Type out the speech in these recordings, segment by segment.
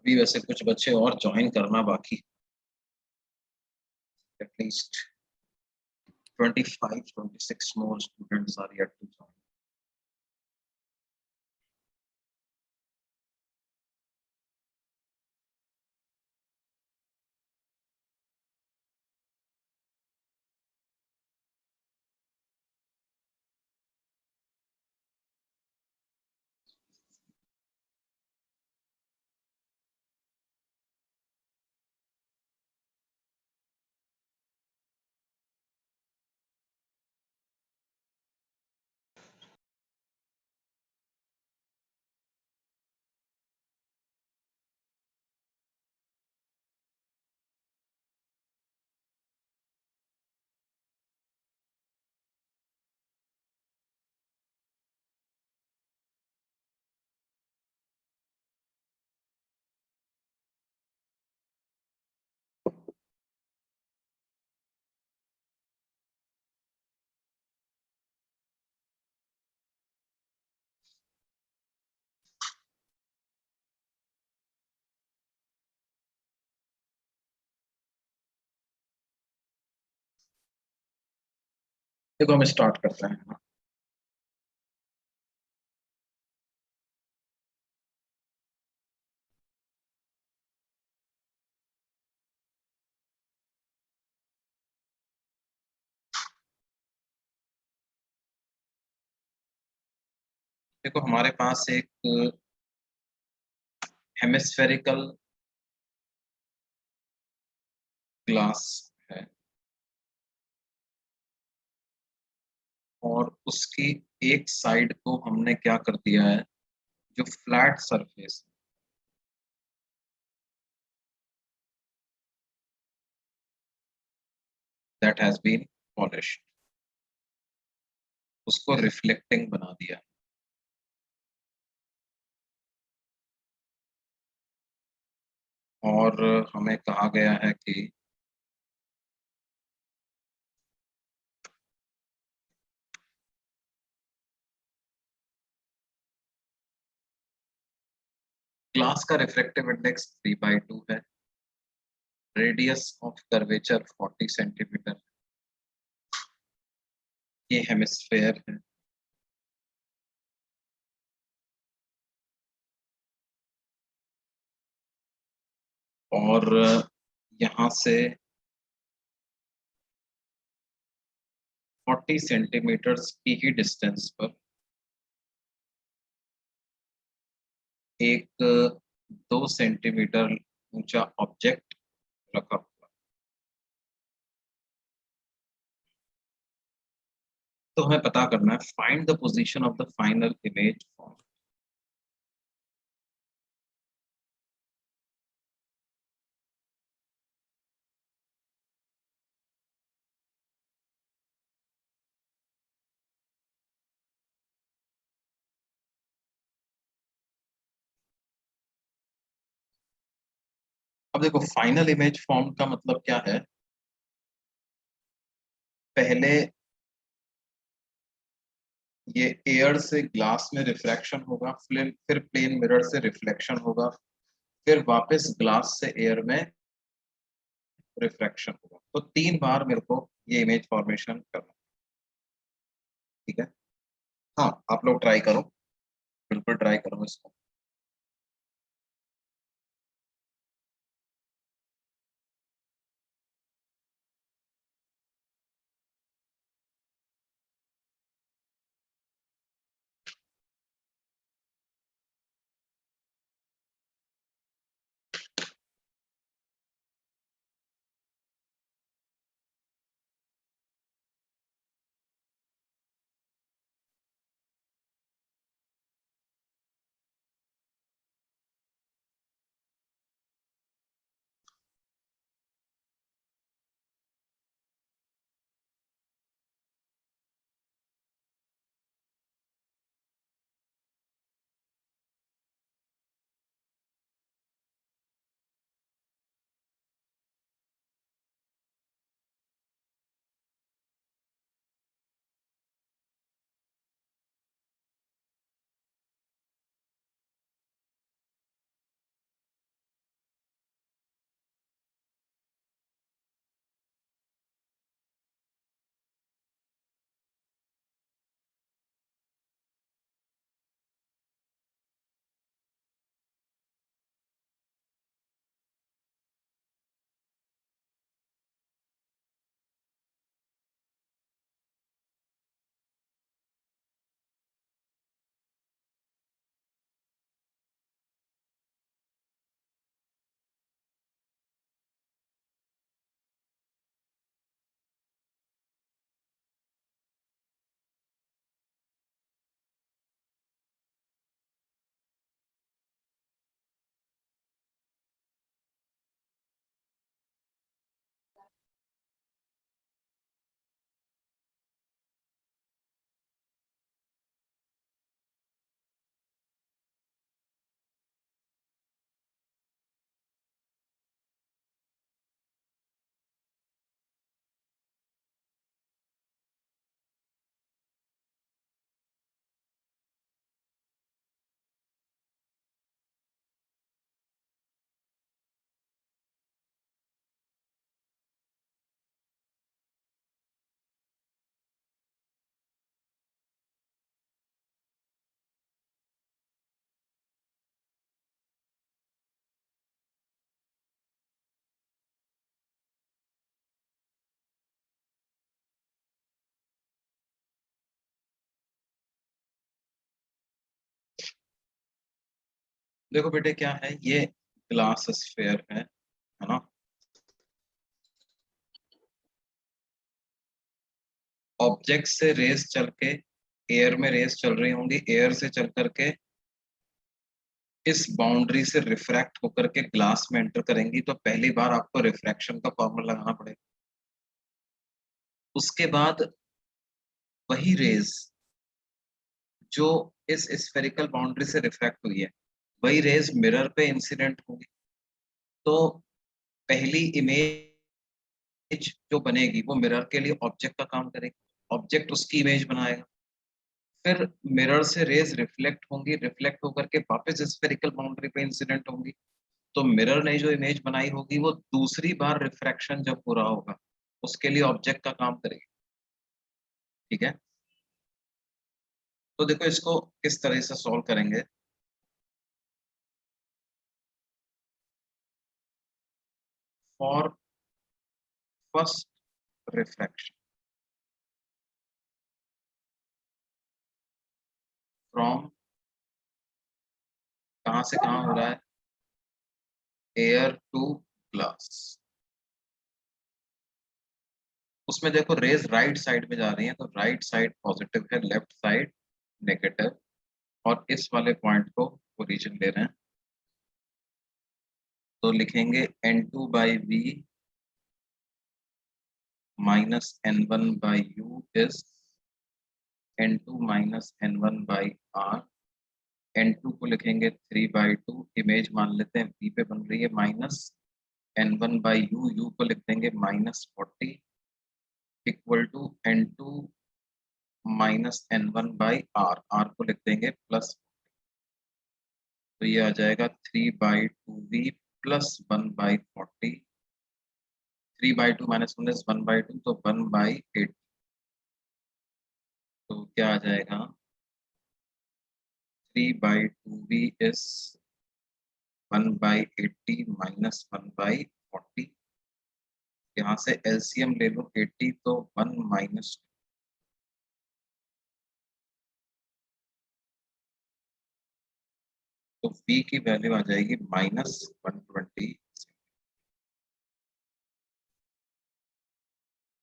अभी वैसे कुछ बच्चे और ज्वाइन करना बाकी, at least 25-26 more students are yet to join. देखो हम स्टार्ट करते हैं। देखो हमारे पास एक हेमिस्फेरिकल ग्लास है और उसकी एक साइड को हमने क्या कर दिया है, जो flat surface that has been polished, उसको रिफ्लेक्टिंग बना दिया। और हमें कहा गया है कि ग्लास का रिफ्रैक्टिव इंडेक्स 3/2 है, रेडियस ऑफ कर्वेचर 40 सेंटीमीटर, ये हेमिस्फेयर है। और यहाँ से 40 सेंटीमीटर्स की ही डिस्टेंस पर एक 2 सेंटीमीटर ऊंचा ऑब्जेक्ट रखा हुआ। तो हमें पता करना है find the position of the final image form. अब देखो फाइनल इमेज फॉर्म का मतलब क्या है, पहले ये एयर से ग्लास में रिफ्रैक्शन होगा, फिर प्लेन मिरर से रिफ्लेक्शन होगा, फिर वापस ग्लास से एयर में रिफ्रैक्शन होगा। तो 3 बार मेरे को ये इमेज फॉर्मेशन करना, ठीक है। हाँ आप लोग ट्राई करो, बिल्कुल ट्राई करो इसको। देखो बेटे क्या है, ये ग्लास स्फीयर है ना। ऑब्जेक्ट से रेस चल के, एयर में रेस चल रही होंगी, एयर से चल करके इस बाउंड्री से रिफ्रैक्ट होकर के ग्लास में एंटर करेंगी, तो पहली बार आपको रिफ्रैक्शन का फॉर्मूला लगाना पड़ेगा। उसके बाद वही रेज जो इस स्फेरिकल बाउंड्री से रिफ्रैक्ट हुई है, वही रेज मिरर पे इंसिडेंट होगी। तो पहली इमेज जो बनेगी वो मिरर के लिए ऑब्जेक्ट का काम करेगी, ऑब्जेक्ट उसकी इमेज बनाएगा, फिर मिरर से रेज रिफ्लेक्ट होंगी, रिफ्लेक्ट होकर के वापस स्फेरिकल बाउंड्री पे इंसिडेंट होंगी। तो मिरर ने जो इमेज बनाई होगी वो दूसरी बार रिफ्रैक्शन जब हो रहा होगा उसके लिए ऑब्जेक्ट का काम करेगी। ठीक है, तो देखो इसको किस तरह से सॉल्व करेंगे। फॉर फर्स्ट रिफ्रैक्शन फ्रॉम, कहाँ से कहाँ हो रहा है, एयर टू ग्लास। उसमें देखो रेज राइट साइड में जा रही है, तो राइट साइड पॉजिटिव है, लेफ्ट साइड नेगेटिव, और इस वाले पॉइंट को ओरिजिन ले रहे हैं, तो लिखेंगे N2/V minus N1/U is N2 minus N1/R। N2 को लिखेंगे 3/2, इमेज मान लेते हैं V पे बन रही है, माइनस N1/U, U को लिख देंगे -40, equal to N2 minus N1/R, R को लिख देंगे प्लस। तो ये आ जाएगा 3/2V प्लस 1/40, 3/2 माइनस 1/2, तो 1/8। तो क्या आ जाएगा, 3/2V इज 1/80 माइनस 1/40। यहाँ से एलसीएम ले लो 80, तो 1 माइनस, तो V की वैल्यू आ जाएगी -120।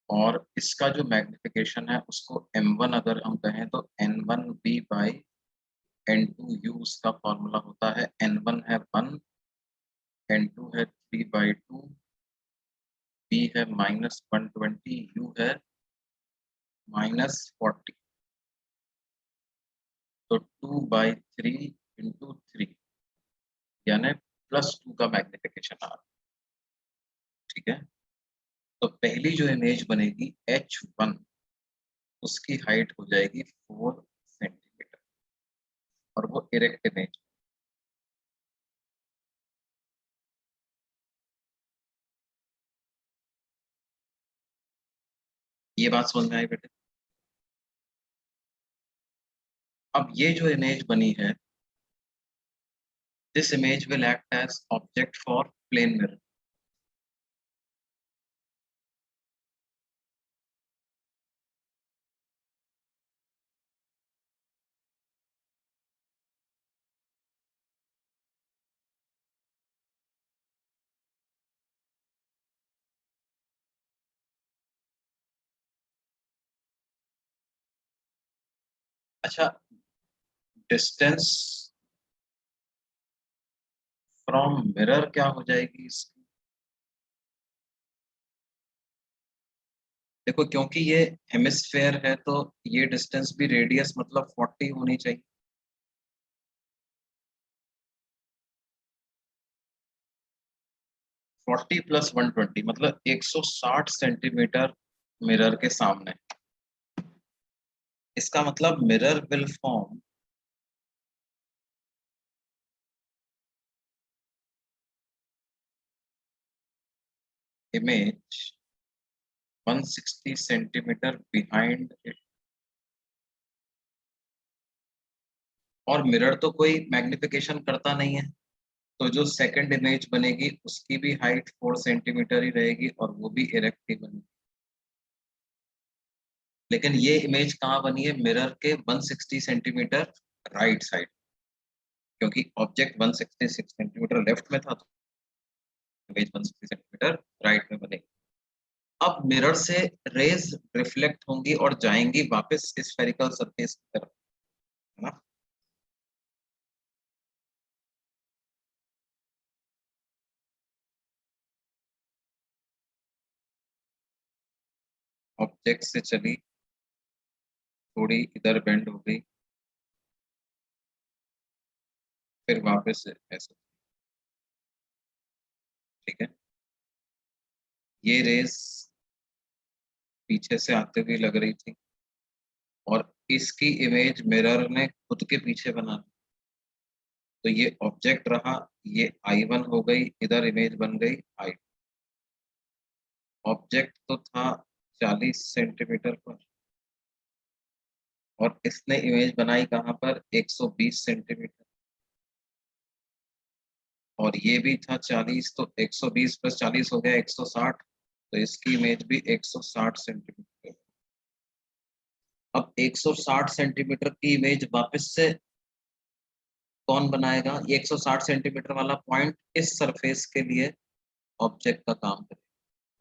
और इसका जो मैग्निफिकेशन है उसको M1 अगर हम कहें तो N1V/N2U उसका फॉर्मूला होता है। N1 है 1, N2 है 3/2, V है -120, U है -40, तो 2/3 इंटू 3, यानी +2 का मैग्निफिकेशन आ रहा है। ठीक है, तो पहली जो इमेज बनेगी H1, उसकी हाइट हो जाएगी 4 सेंटीमीटर, और वो इरेक्ट इमेज। ये बात समझ में आई बेटे। अब ये जो इमेज बनी है, this image will act as object for plane mirror. अच्छा, डिस्टेंस फ्रॉम मिरर क्या हो जाएगी इसकी, देखो क्योंकि ये हेमिस्फेयर है तो ये डिस्टेंस भी रेडियस मतलब 40 होनी चाहिए। 40 प्लस 120 मतलब 160 सेंटीमीटर मिरर के सामने। इसका मतलब mirror will form image 160 centimetre behind it. और मिरर तो कोई मैग्निफिकेशन करता नहीं है, तो जो सेकंड इमेज बनेगी उसकी भी हाइट 4 सेंटीमीटर ही रहेगी, और वो भी इरेक्ट ही बनेगी। लेकिन ये इमेज कहाँ बनी है, मिरर के 160 सेंटीमीटर राइट साइड। क्योंकि ऑब्जेक्ट 166 सेंटीमीटर लेफ्ट में था, तो इमेज 160 सेंटीमीटर राइट में बनेगी। अब मिरर से रेज रिफ्लेक्ट होंगी और जाएंगी वापस स्फेरिकल सरफेस की तरफ, है ना। ऑब्जेक्ट से चली, थोड़ी इधर बेंड हो गई, फिर वापस से ऐसे, ठीक है। ये रेस पीछे से आते हुए लग रही थी और इसकी इमेज मिरर ने खुद के पीछे बना दी, तो ये ऑब्जेक्ट रहा, ये I1 हो गई, इधर इमेज बन गई I2। ऑब्जेक्ट तो था 40 सेंटीमीटर पर और इसने इमेज बनाई कहाँ पर, 120 सेंटीमीटर, और ये भी था 40, तो 120 प्लस 40 हो गया 160, तो इसकी इमेज भी 160 सेंटीमीटर। अब 160 सेंटीमीटर की इमेज वापस से कौन बनाएगा, ये 160 सेंटीमीटर वाला पॉइंट इस सरफेस के लिए ऑब्जेक्ट का काम करेगा,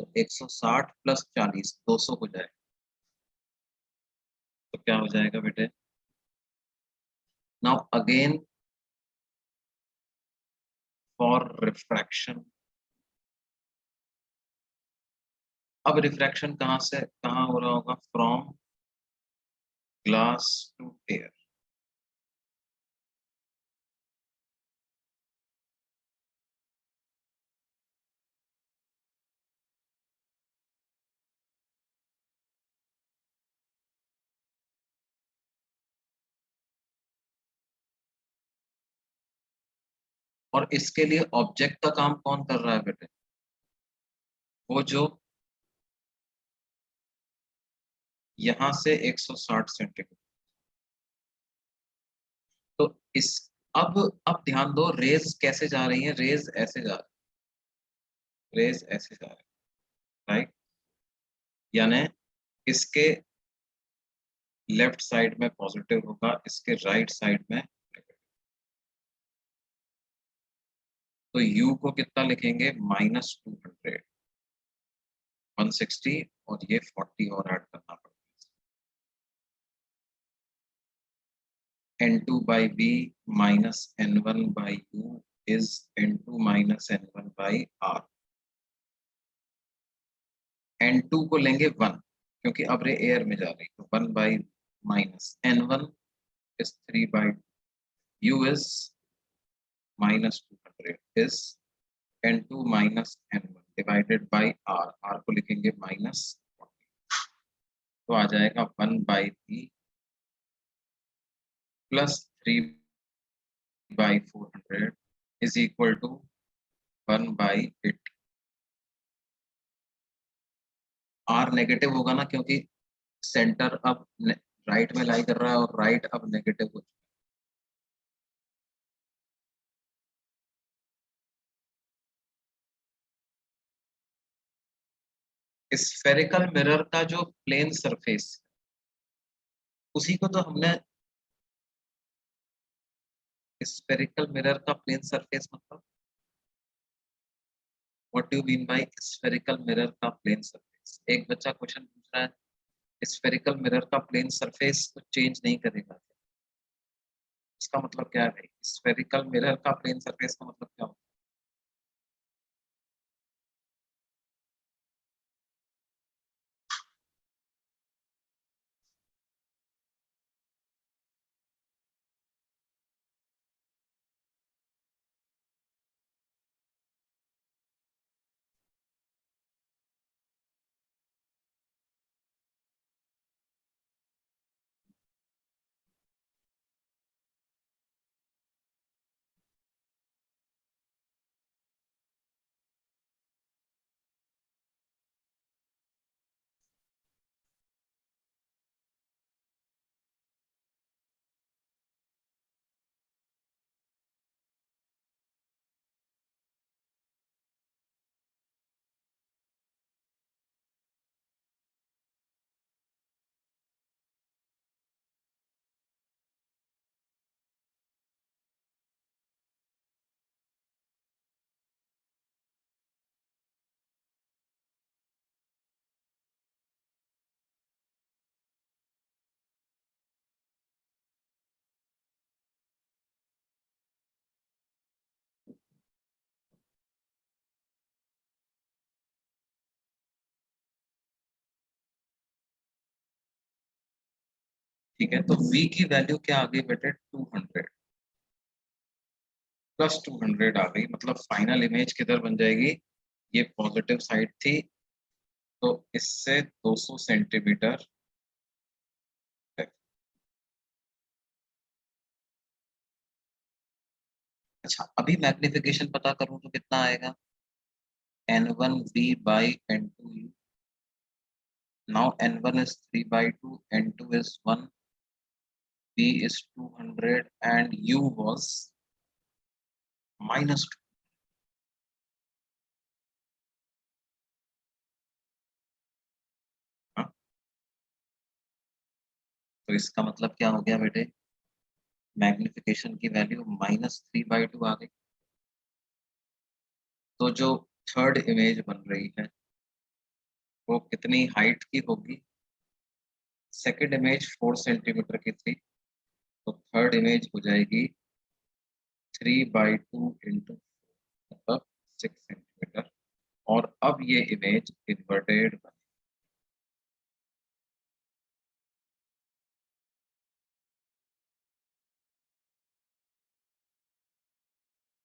तो 160 प्लस 40 200 हो जाएगा। तो क्या हो जाएगा बेटे, नाउ अगेन फॉर रिफ्रैक्शन। अब रिफ्रैक्शन कहाँ से कहाँ हो रहा होगा, फ्रॉम ग्लास टू एयर। और इसके लिए ऑब्जेक्ट का काम कौन कर रहा है बेटे, वो जो यहाँ से 160 सेंटीमीटर, तो इस अब ध्यान दो, रेज कैसे जा रही है, रेज ऐसे जा रही है, रेज ऐसे जा रही है, राइट। यानी इसके लेफ्ट साइड में पॉजिटिव होगा, इसके राइट साइड में नेगेटिव। तो u को कितना लिखेंगे, -200, 160 और ये 40 और ऐड करना पड़ेगा। n2 by v minus n1 by u is n2 minus n1 by r। n2 को लेंगे 1, क्योंकि अब रे एयर में जा रही, तो 1 by minus n1 is 3 by u is -200 is n2 minus n1 divided by r को लिखेंगे -40, तो आ जाएगा 1 by v plus 3 by 400 is equal to 1 by 80। r negative होगा ना, क्योंकि सेंटर अब राइट में लाई कर रहा है और राइट अब नेगेटिव हो चुका है। स्फेरिकल मिरर का जो प्लेन सरफेस, उसी को तो हमने स्फेरिकल मिरर का प्लेन सरफेस मतलब, what do you mean by spherical mirror का प्लेन सरफेस। एक बच्चा क्वेश्चन पूछ रहा है, स्फेरिकल मिरर का प्लेन सरफेस को चेंज नहीं करेगा, इसका मतलब क्या है, स्फेरिकल मिरर का प्लेन सरफेस का मतलब क्या होता ठीक है, तो v की वैल्यू क्या आ गई बेटे 200 प्लस 200 आ गई, मतलब फाइनल इमेज किधर बन जाएगी, ये पॉजिटिव साइड थी तो इससे 200 सेंटीमीटर। अच्छा, अभी मैग्निफिकेशन पता करूं तो कितना आएगा, n1v by n2u। Now n1 is 3 by 2, n2 is 1, v is 200 and u was -2। हाँ, तो इसका मतलब क्या हो गया बेटे, मैग्निफिकेशन की वैल्यू -3/2 आ गई। तो जो थर्ड इमेज बन रही है वो कितनी हाइट की होगी, सेकंड इमेज 4 सेंटीमीटर की थी, तो थर्ड इमेज हो जाएगी 3/2 इंटू, मतलब 6 सेंटीमीटर। और अब ये इमेज इन्वर्टेड।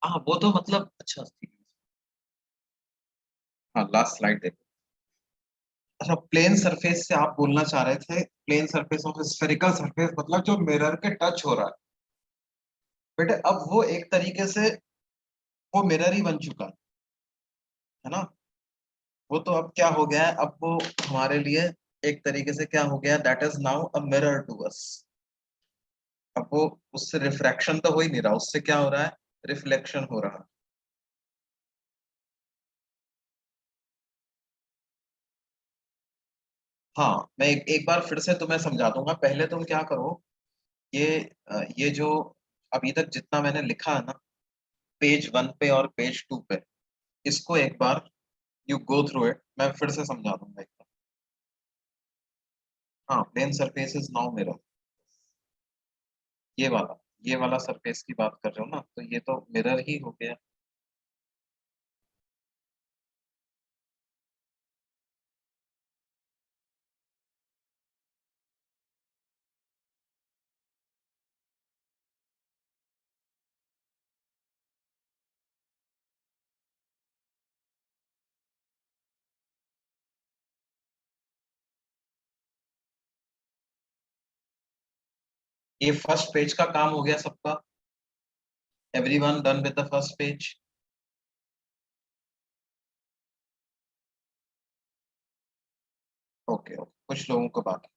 हाँ वो तो मतलब अच्छा ठीक है। हाँ लास्ट स्लाइड देखो। अच्छा, प्लेन सरफेस से आप बोलना चाह रहे थे, plane surface of spherical surface मतलब जो मिरर के टच हो रहा है। बेटे अब वो एक तरीके से वो मिरर ही बन चुका है ना। वो तो अब क्या हो गया है, अब वो हमारे लिए एक तरीके से क्या हो गया, that is now a mirror to us. अब वो उससे रिफ्रैक्शन तो हो ही नहीं रहा, उससे क्या हो रहा है, रिफ्लेक्शन हो रहा है। हाँ मैं एक बार फिर से तुम्हें समझा दूंगा, पहले तुम क्या करो, ये ये जो अभी तक जितना मैंने लिखा है ना, पेज 1 पे और पेज 2 पे, इसको एक बार यू गो थ्रू इट, मैं फिर से समझा दूंगा एक बार। हाँ, plane surface is now mirror, ये वाला सरफेस की बात कर रहे हो ना, तो ये तो मिरर ही हो गया। ये फर्स्ट पेज का काम हो गया सबका, everyone done with the first page. Okay okay, कुछ लोगों को बाकी।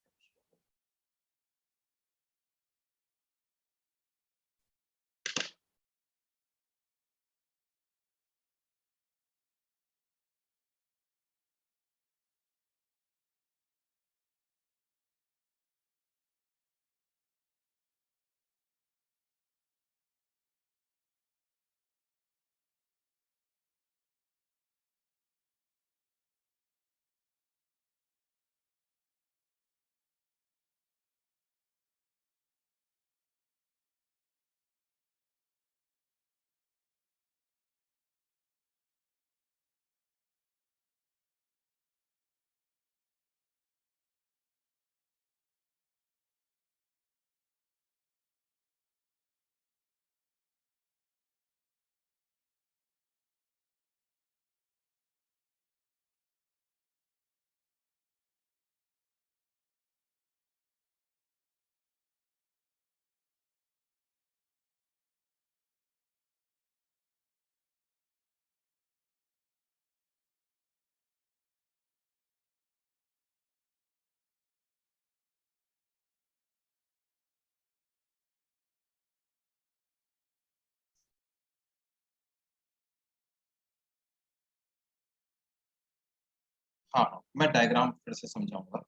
हाँ हाँ, मैं डायग्राम फिर से समझाऊंगा।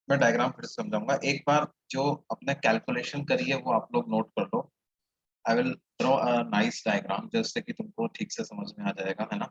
मैं डायग्राम फिर से समझाऊंगा एक बार, जो अपने कैलकुलेशन करी है वो आप लोग नोट कर लो। I will draw a nice diagram जिससे कि तुमको ठीक से समझ में आ जाएगा, है ना।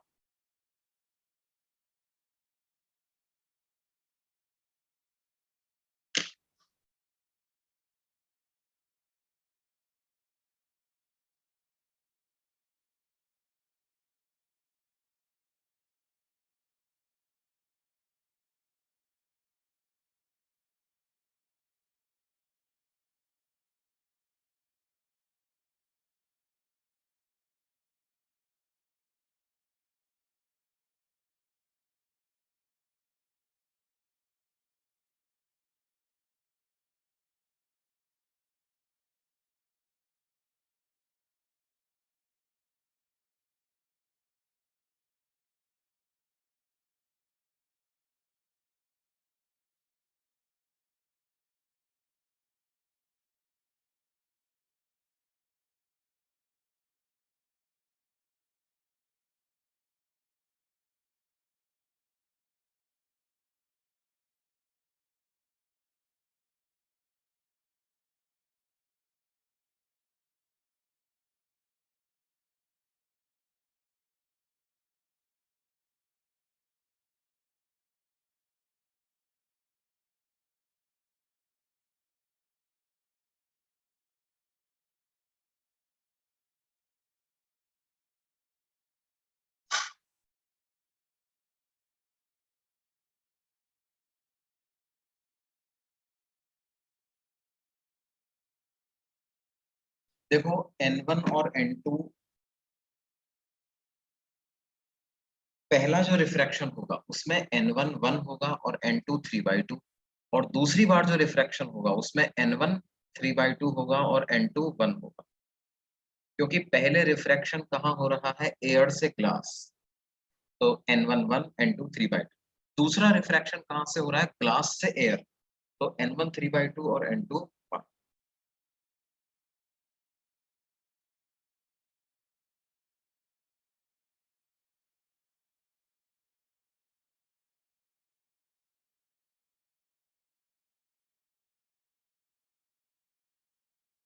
देखो N1 और N2, पहला जो रिफ्रैक्शन होगा उसमें N1 1 होगा और N2 3/2, और दूसरी बार जो रिफ्रैक्शन होगा उसमें N1 3/2 होगा और N2 1 होगा, क्योंकि पहले रिफ्रैक्शन कहाँ हो रहा है, एयर से ग्लास, तो N1 1, N2 3/2। दूसरा रिफ्रैक्शन कहाँ से हो रहा है, ग्लास से एयर, तो N1 3/2 और N2 1।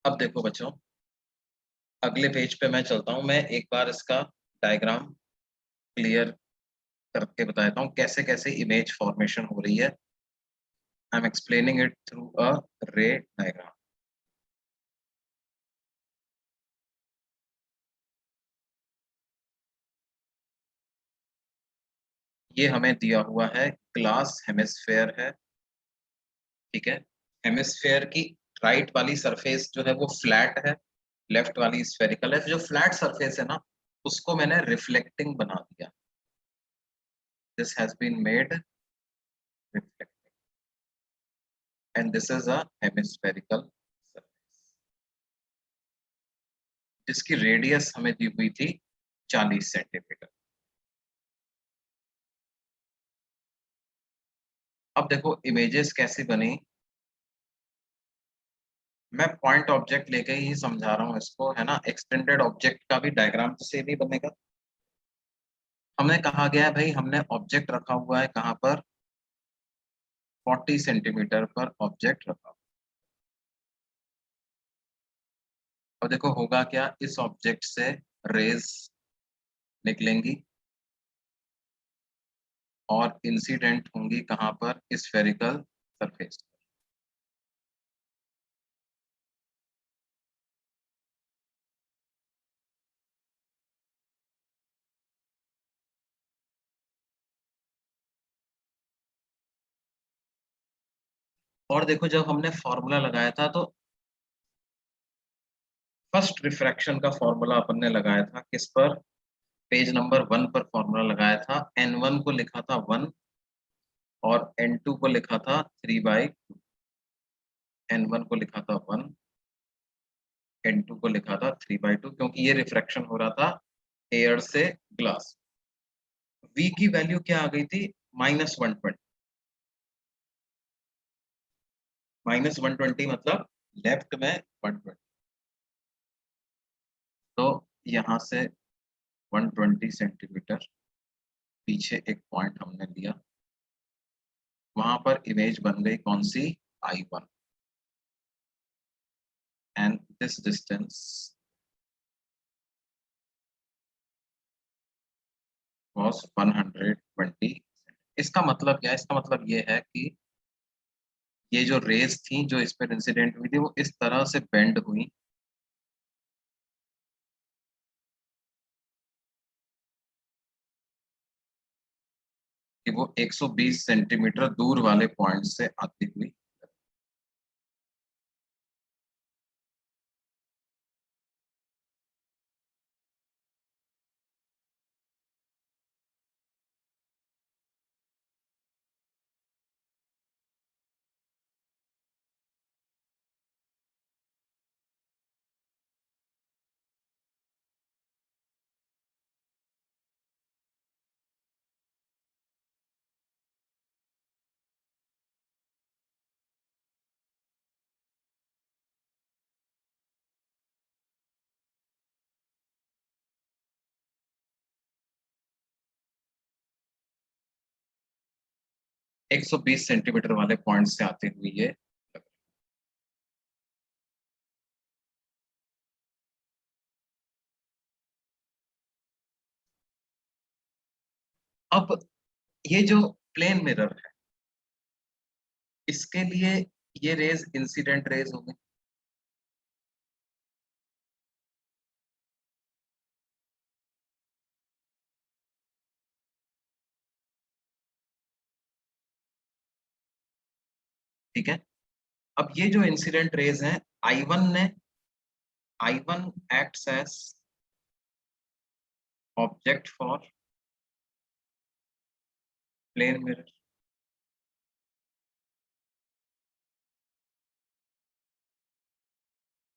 अब देखो बच्चों, अगले पेज पे मैं चलता हूँ, मैं एक बार इसका डायग्राम क्लियर करके बता देता हूँ कैसे कैसे इमेज फॉर्मेशन हो रही है। I am explaining it through a रे डायग्राम। ये हमें दिया हुआ है, ग्लास हेमिस्फेयर है, ठीक है। हेमिस्फेयर की राइट वाली सरफेस जो है वो फ्लैट है, लेफ्ट वाली स्फेरिकल है। जो फ्लैट सरफेस है ना, उसको मैंने रिफ्लेक्टिंग बना दिया, this has been made reflecting, and this is a hemispherical surface, जिसकी रेडियस हमें दी हुई थी 40 सेंटीमीटर। अब देखो इमेजेस कैसी बनी, मैं पॉइंट ऑब्जेक्ट लेके ही समझा रहा हूँ इसको, है ना। एक्सटेंडेड ऑब्जेक्ट का भी डायग्राम तो सेम ही बनेगा। हमने कहा गया है भाई, हमने ऑब्जेक्ट रखा हुआ है कहाँ पर, 40 सेंटीमीटर पर ऑब्जेक्ट रखा हुआ। अब देखो होगा क्या, इस ऑब्जेक्ट से रेज निकलेंगी और इंसिडेंट होंगी कहाँ पर, स्फेरिकल सरफेस। और देखो जब हमने फॉर्मूला लगाया था, तो फर्स्ट रिफ्रैक्शन का फॉर्मूला अपन ने लगाया था किस पर, पेज नंबर 1 पर फॉर्मूला लगाया था। N1 को लिखा था 1 और N2 को लिखा था 3/2। N1 को लिखा था 1, N2 को लिखा था 3/2, क्योंकि ये रिफ्रैक्शन हो रहा था एयर से ग्लास। V की वैल्यू क्या आ गई थी, -120। -120 मतलब लेफ्ट में 120, तो यहाँ से 120 सेंटीमीटर पीछे एक पॉइंट हमने लिया, वहां पर इमेज बन गई कौन सी, I1, and this distance was 120। इसका मतलब क्या है, इसका मतलब ये है कि ये जो रेज थी जो इस पर इंसिडेंट हुई थी, वो इस तरह से बेंड हुई कि वो 120 सेंटीमीटर दूर वाले पॉइंट से आती हुई। 120 सेंटीमीटर वाले पॉइंट से आती हुई ये। अब ये जो प्लेन मिरर है, इसके लिए ये रेज इंसिडेंट रेज होंगे, ठीक है। अब ये जो इंसिडेंट रेज हैं, I1 ने I1 acts as object for plane mirror.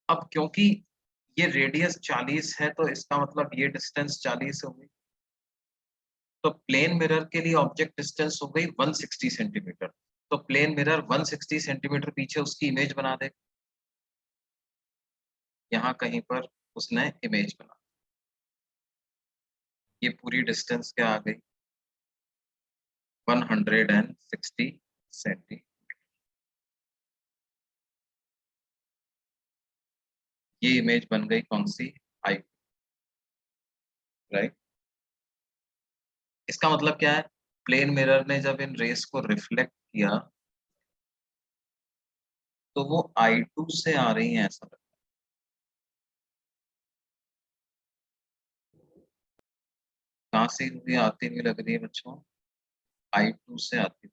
अब क्योंकि ये रेडियस 40 है तो इसका मतलब ये डिस्टेंस 40 हो गई, तो प्लेन मिरर के लिए ऑब्जेक्ट डिस्टेंस हो गई 160 सेंटीमीटर। तो प्लेन मिरर 160 सेंटीमीटर पीछे उसकी इमेज बना दे, यहाँ कहीं पर उसने इमेज बना, ये पूरी डिस्टेंस क्या आ गई 160 सेंटीमीटर। ये इमेज बन गई कौन सी, आई, राइट। इसका मतलब क्या है, प्लेन मिरर ने जब इन रेस को रिफ्लेक्ट किया तो वो I2 से आ रही है ऐसा लगता है। कहाँ से हुई आती हुई लग रही है बच्चों, I2 से आती हुई।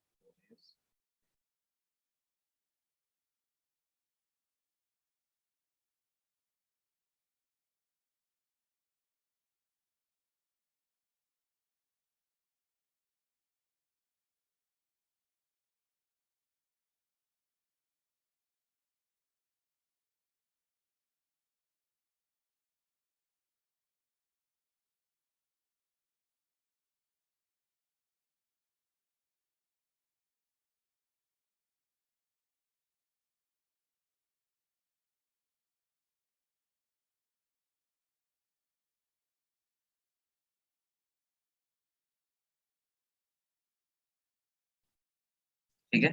ठीक है,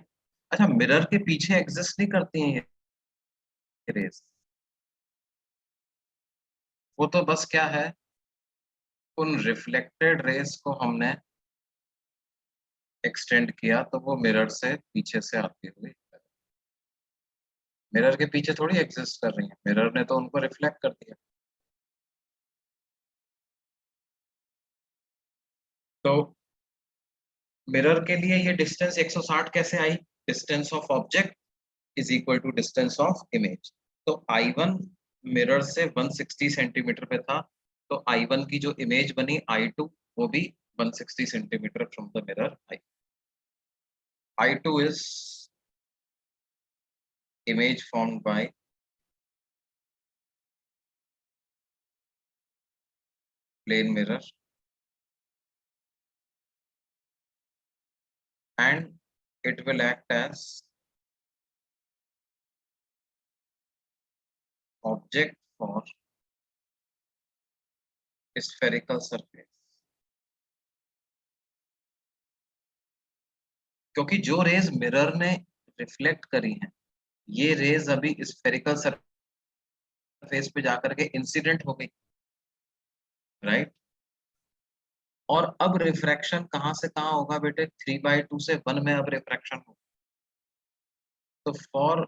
अच्छा मिरर के पीछे एग्जिस्ट नहीं करती हैं ये रेस, वो तो बस क्या है, उन रिफ्लेक्टेड रेस को हमने एक्सटेंड किया तो वो मिरर से पीछे से आती हुई, मिरर के पीछे थोड़ी एग्जिस्ट कर रही है, मिरर ने तो उनको रिफ्लेक्ट कर दिया। तो मिरर के लिए ये डिस्टेंस 160 कैसे आई, distance of object is equal to distance of image. तो I1 मिरर से 160 सेंटीमीटर पे था, तो I1 की जो इमेज बनी I2 वो भी 160 centimetre from the mirror. I2 is image formed by plane mirror and it will act as object for spherical surface। क्योंकि जो रेज मिरर ने रिफ्लेक्ट करी हैं, ये रेज अभी स्फेरिकल सरफेस पे जाकर के इंसिडेंट हो गई, राइट। और अब रिफ्रैक्शन कहाँ से कहाँ होगा बेटे, 3/2 से 1 में अब रिफ्रैक्शन होगा। तो for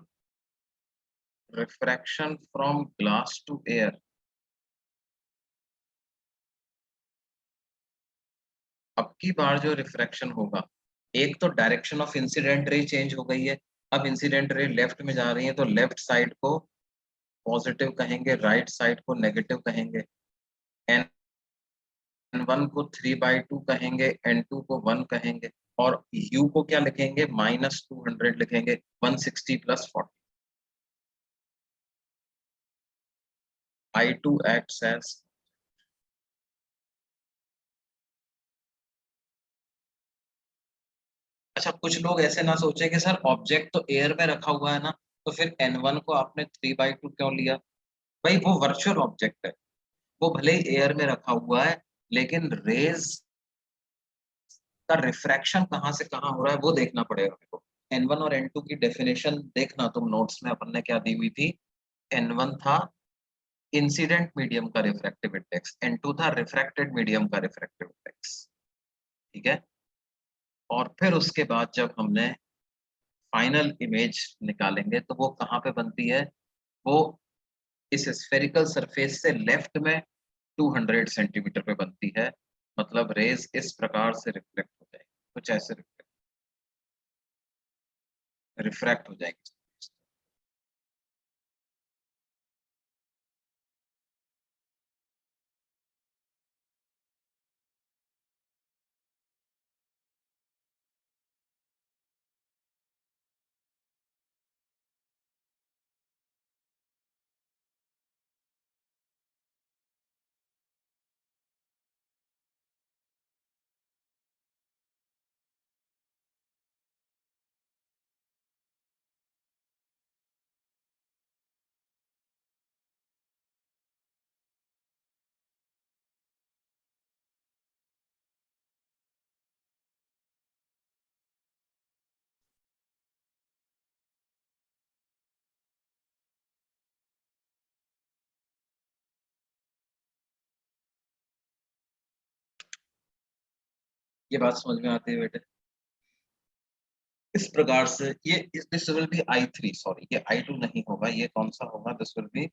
refraction from glass to air, अब की बार जो रिफ्रैक्शन होगा, एक तो direction of incident ray change हो गई है, अब इंसिडेंट रे लेफ्ट में जा रही है तो लेफ्ट साइड को पॉजिटिव कहेंगे, राइट साइड को नेगेटिव कहेंगे, n1 को 3/2 कहेंगे, n2 को 1 कहेंगे, और u को क्या लिखेंगे, -200 लिखेंगे, 160 + 40। I2 acts as, अच्छा कुछ लोग ऐसे ना सोचे कि सर ऑब्जेक्ट तो एयर में रखा हुआ है ना, तो फिर n1 को आपने 3/2 क्यों लिया। भाई वो वर्चुअल ऑब्जेक्ट है, वो भले ही एयर में रखा हुआ है, लेकिन रेज का रिफ्रैक्शन कहाँ से कहाँ हो रहा है वो देखना पड़ेगा मेरे को। n1 और n2 की डेफिनेशन देखना तुम नोट्स में, अपन ने क्या दी हुई थी, n1 था इंसिडेंट मीडियम का रिफ्रैक्टिव इंडेक्स, n2 था रिफ्रैक्टेड मीडियम का रिफ्रैक्टिव इंडेक्स, ठीक है। और फिर उसके बाद जब हमने फाइनल इमेज निकालेंगे तो वो कहाँ पे बनती है, वो इस स्फेरिकल सरफेस से लेफ्ट में 200 सेंटीमीटर पे बनती है, मतलब रेज इस प्रकार से रिफ्लेक्ट हो जाएगी, कुछ ऐसे रिफ्रैक्ट हो जाएगी। ये बात समझ में आती है बेटे? इस प्रकार से ये this will be I3, sorry ये I2 नहीं होगा, ये कौन सा होगा? दिस विल बी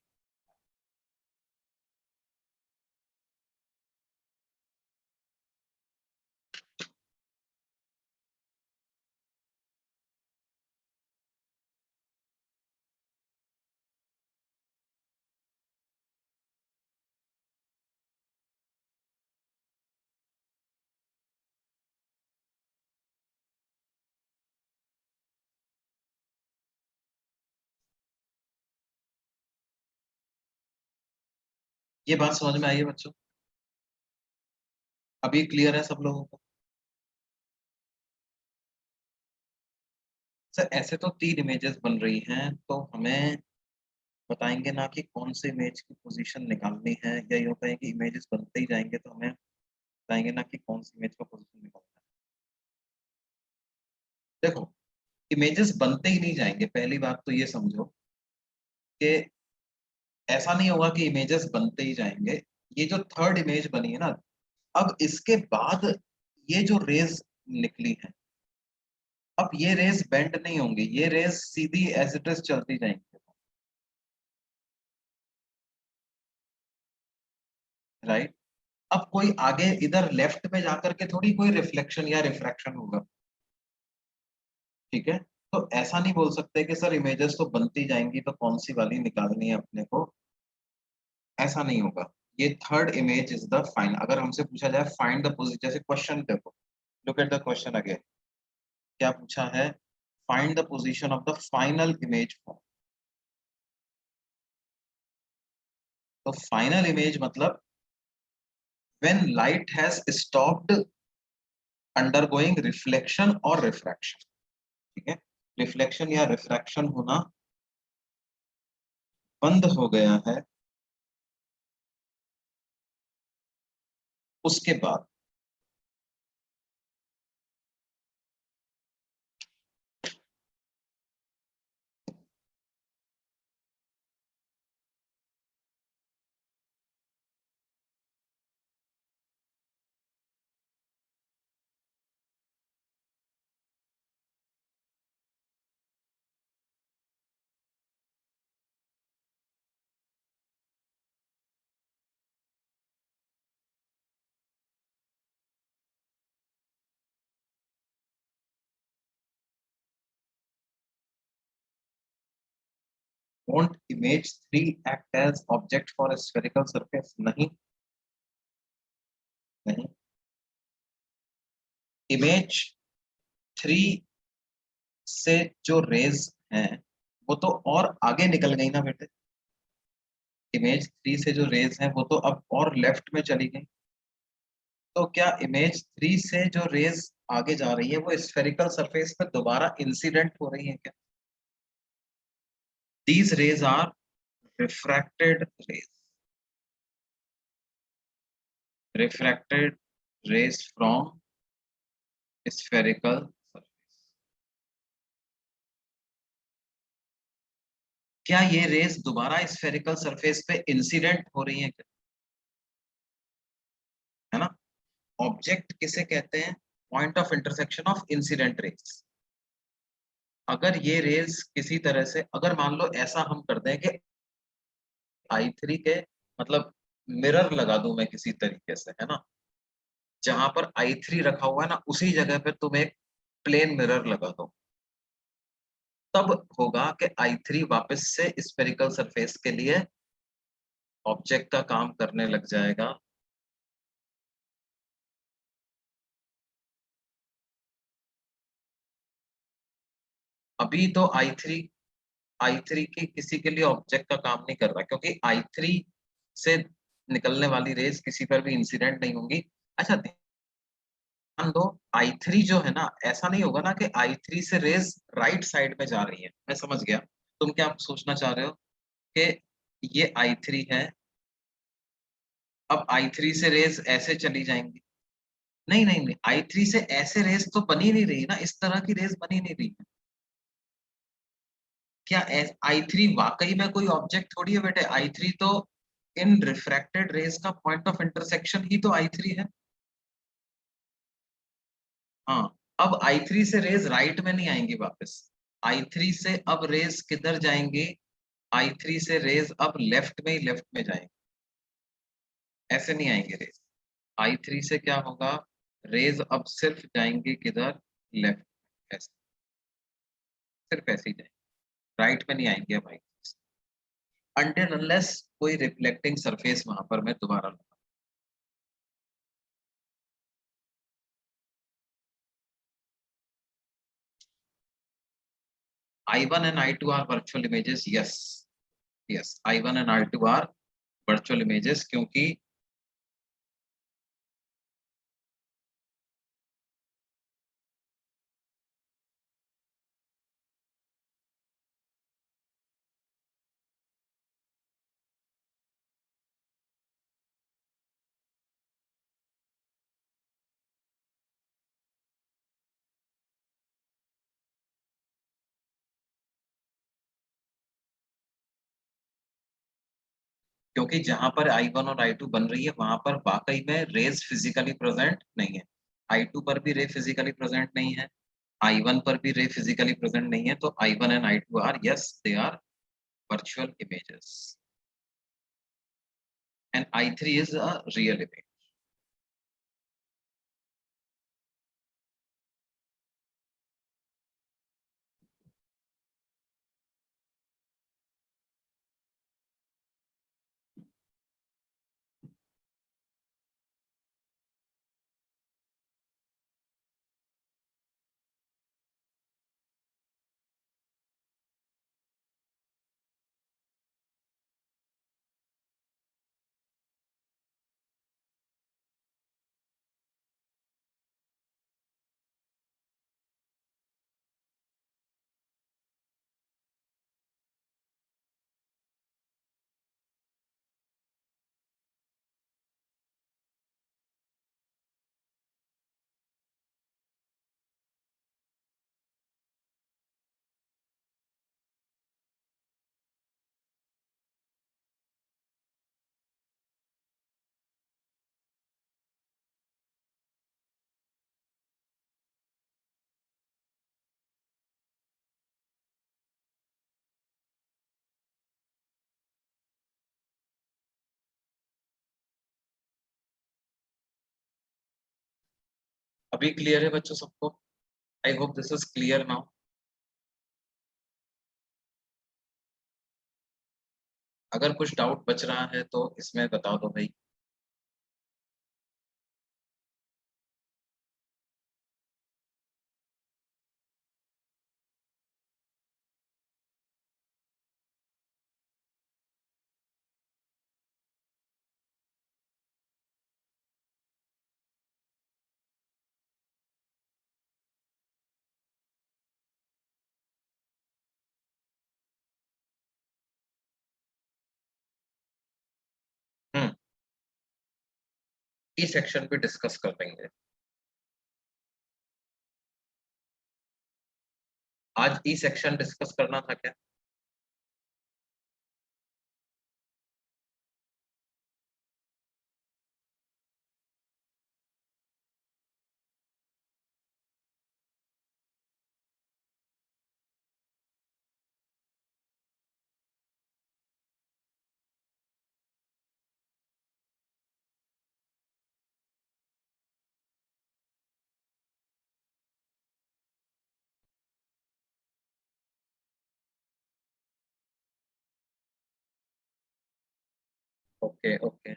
ये बात समझ में आई है बच्चों? अभी क्लियर है सब लोगों को? सर ऐसे तो 3 इमेजेस बन रही हैं, तो हमें बताएंगे ना कि कौन से इमेज की पोजीशन निकालनी है, या ये होता है कि इमेजेस बनते ही जाएंगे तो हमें बताएंगे ना कि कौन सी इमेज का पोजीशन निकालना है? देखो, इमेजेस बनते ही नहीं जाएंगे, पहली बात तो ये समझो कि ऐसा नहीं होगा कि इमेजेस बनते ही जाएंगे। ये जो थर्ड इमेज बनी है ना, अब इसके बाद ये जो रेज निकली है, अब ये रेज बेंड नहीं होंगी, ये रेज सीधी एज इट इज चलती जाएंगी, राइट? अब कोई आगे इधर लेफ्ट में जाकर के थोड़ी कोई रिफ्लेक्शन या रिफ्रैक्शन होगा, ठीक है? तो ऐसा नहीं बोल सकते कि सर इमेजेस तो बनती जाएंगी तो कौन सी वाली निकालनी है अपने को, ऐसा नहीं होगा। ये third image is the fine, अगर हमसे पूछा जाए फाइंड द पोजीशन, जैसे क्वेश्चन देखो, look at the question again, क्या पूछा है? Find the position of the final image form. तो फाइनल इमेज मतलब when light has stopped undergoing reflection और रिफ्रैक्शन, ठीक है? रिफ्लेक्शन या रिफ्रैक्शन होना बंद हो गया है, उसके बाद won't image 3 act as object for a spherical surface? नहीं, नहीं। इमेज 3 से जो रेज हैं वो तो और आगे निकल गई ना बेटे, इमेज 3 से जो रेज हैं वो तो अब और लेफ्ट में चली गई, तो क्या इमेज 3 से जो रेज आगे जा रही है वो स्फेरिकल सरफेस पे दोबारा इंसिडेंट हो रही है क्या? These rays are refracted rays, refracted rays from spherical surface. क्या ये रेज दोबारा स्फेरिकल सरफेस पे इंसिडेंट हो रही है क्या? है ना? ऑब्जेक्ट किसे कहते हैं? Point of intersection of incident raise. अगर ये रेज किसी तरह से, अगर मान लो ऐसा हम कर दें कि I3 के मतलब मिरर लगा दूं मैं किसी तरीके से, है ना? जहां पर I3 रखा हुआ है ना, उसी जगह पे तुम एक प्लेन मिरर लगा दो, तब होगा कि I3 वापस से स्फेरिकल सरफेस के लिए ऑब्जेक्ट का काम करने लग जाएगा। अभी तो आई थ्री की किसी के लिए ऑब्जेक्ट का काम नहीं कर रहा, क्योंकि I3 से निकलने वाली रेज किसी पर भी इंसिडेंट नहीं होंगी। अच्छा ध्यान दो, I3 जो है ना, ऐसा नहीं होगा ना कि I3 से रेज राइट साइड में जा रही है, मैं समझ गया। तुम क्या सोचना चाह रहे हो कि ये I3 है, अब I3 से रेज ऐसे चली जाएंगी? नहीं नहीं नहीं, I3 से ऐसे रेज तो बनी नहीं रही ना, इस तरह की रेज बनी नहीं रही है। क्या I3 वाकई में कोई ऑब्जेक्ट थोड़ी है बेटे? I3 तो इन रिफ्रैक्टेड रेज का पॉइंट ऑफ इंटरसेक्शन ही तो I3 है। हाँ, अब I3 से रेज राइट में नहीं आएंगी वापस। I3 से अब रेज किधर जाएंगे? I3 से रेज अब लेफ्ट में ही लेफ्ट में जाएंगे, ऐसे नहीं आएंगे रेज। I3 से क्या होगा? रेज अब सिर्फ जाएंगे किधर? लेफ्ट, ऐसे, सिर्फ ऐसे ही जाएंगे, राइट में नहीं आएंगे अब I3 से, अनटिल अनलेस कोई रिफ्लेक्टिंग सरफेस वहां पर मैं दोबारा लगा। I1 and I2 are virtual images, yes, yes, I1 and I2 are virtual images, क्योंकि क्योंकि जहां पर I1 और I2 बन रही है वहां पर वाकई में रेज फिजिकली प्रेजेंट नहीं है। I2 पर भी रे फिजिकली प्रेजेंट नहीं है, I1 पर भी रे फिजिकली प्रेजेंट नहीं है, तो I1 and I2 are, yes, they are virtual images, and I3 is a real image. अभी क्लियर है बच्चों सबको? I hope this is clear now. अगर कुछ डाउट बच रहा है तो इसमें बता दो भाई। हम्म, ई सेक्शन पे डिस्कस कर लेंगे। आज ई सेक्शन डिस्कस करना था क्या? Okay okay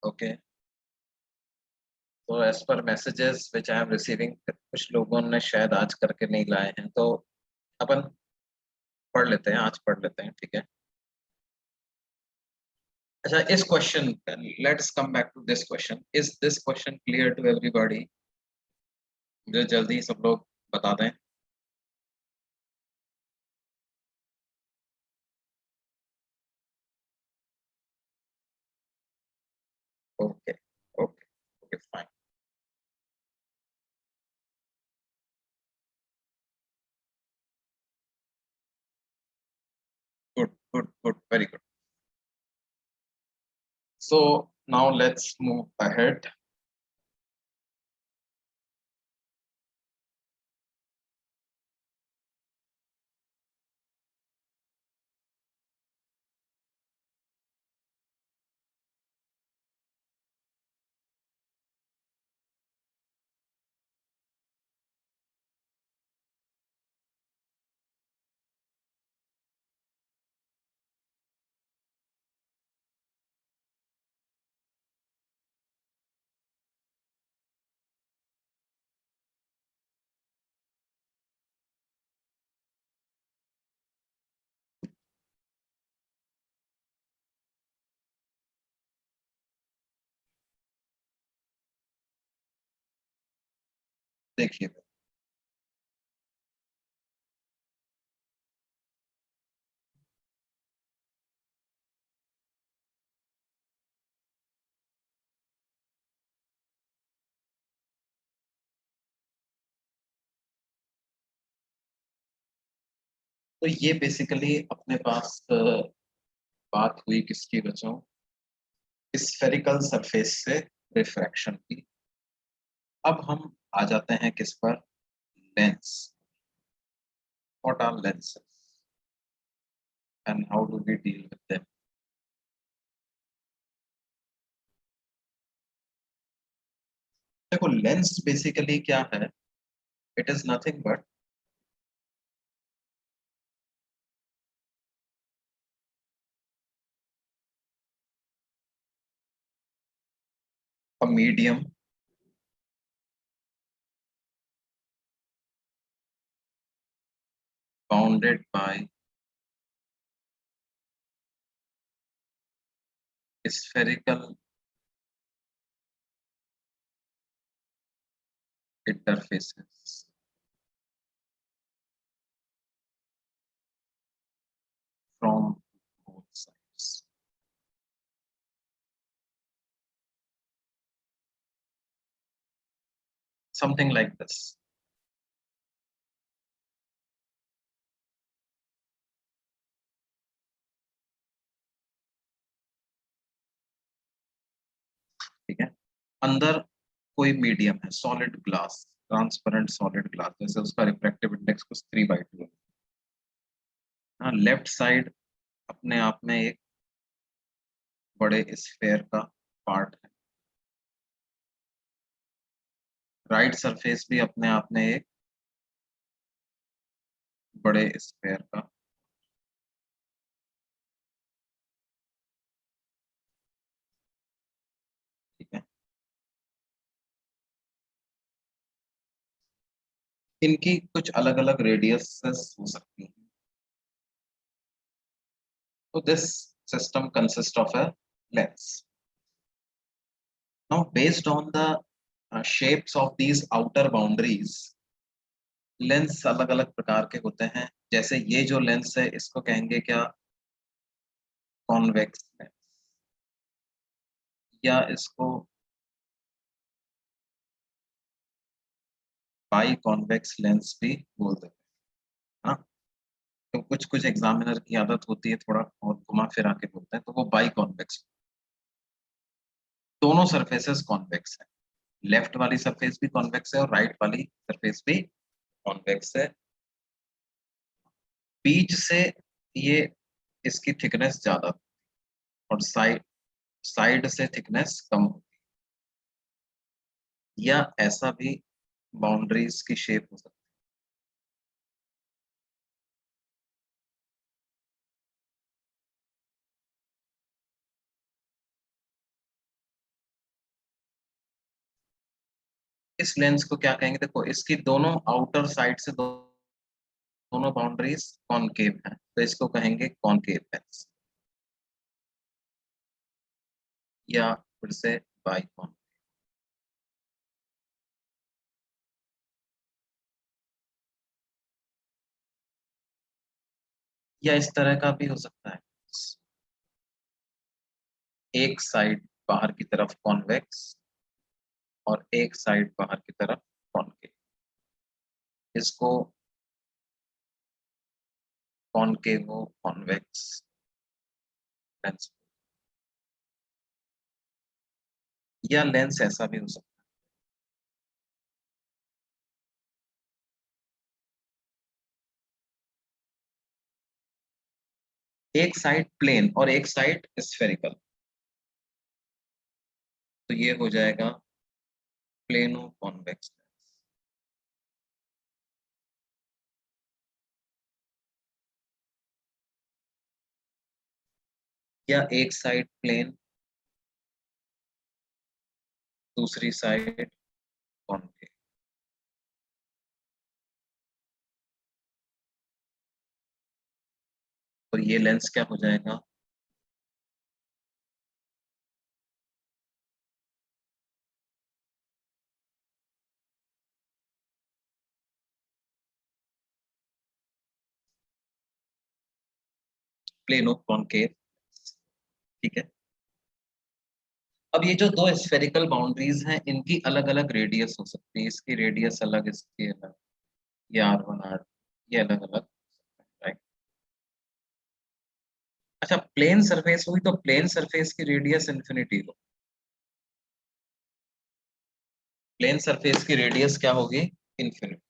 okay. तो as per messages which I am receiving, कुछ लोगों ने शायद आज करके नहीं लाए हैं, तो अपन पढ़ लेते हैं, आज पढ़ लेते हैं, ठीक है। अच्छा, इस question, let's come back to this question, is this question clear to everybody? मुझे जल्दी सब लोग बता दें। Okay okay okay, fine, good good good, very good. So now let's move ahead. देखिए, तो ये बेसिकली अपने पास बात हुई किसकी बच्चों, स्फेरिकल सरफेस से रिफ्रैक्शन की। अब हम आ जाते हैं किस पर, lens. What are lenses and how do we deal with them? देखो, लेंस बेसिकली क्या है, it is nothing but a medium bounded by spherical interfaces from both sides. Something like this. ठीक है, अंदर कोई मीडियम है, solid glass, transparent solid glass, जैसे उसका रिफ्रैक्टिव इंडेक्स कुछ 3/2 है। हाँ, लेफ्ट साइड अपने आप में एक बड़े स्फेयर का पार्ट है, राइट सरफेस भी अपने आप में एक बड़े स्फेयर का। ठीक है, इनकी कुछ अलग अलग रेडियसेस हो सकती हैं। तो this system consist of a lens. Now based on the shapes of these outer boundaries, lens अलग अलग प्रकार के होते हैं। जैसे ये जो लेंस है इसको कहेंगे क्या, कॉन्वेक्स लेंस, या इसको बाई कॉन्वेक्स लेंस भी बोल देते हैं। हाँ, तो कुछ कुछ एग्जामिनर की आदत होती है थोड़ा और घुमा फिरा के बोलते हैं, तो वो बाई कॉन्वेक्स। दोनों सरफेसेस कॉन्वेक्स है, लेफ्ट वाली सरफेस भी कॉन्वेक्स है और राइट वाली सरफेस भी कॉन्वेक्स है। बीच से ये इसकी थिकनेस ज्यादा और साइड साइड से थिकनेस कम होती है, या ऐसा भी बाउंड्रीज की शेप हो सकती है। इस लेंस को क्या कहेंगे, देखो इसकी दोनों आउटर साइड से दोनों बाउंड्रीज कॉनकेव हैं, तो इसको कहेंगे कॉनकेव लेंस, या फिर से बाइकॉन, या इस तरह का भी हो सकता है, एक साइड बाहर की तरफ कॉन्वेक्स और एक साइड बाहर की तरफ कॉनकेव, इसको कॉनकेवो कॉन्वेक्स लेंस, या लेंस ऐसा भी हो सकता है, एक साइड प्लेन और एक साइड स्फेरिकल, तो ये हो जाएगा प्लेनो कॉन्वेक्स, या एक साइड प्लेन दूसरी साइड कॉनकेव। और ये लेंस क्या हो जाएगा, प्लेनो कॉनकेव, ठीक है। अब ये जो दो स्फेरिकल बाउंड्रीज हैं इनकी अलग अलग रेडियस हो सकती है, इसकी रेडियस अलग, इसकी अलग, ये R1 R, ये अलग अलग, राइट। अच्छा, प्लेन सरफेस हुई तो प्लेन सरफेस की रेडियस इन्फिनिटी हो, प्लेन सरफेस की रेडियस क्या होगी, इन्फिनिटी।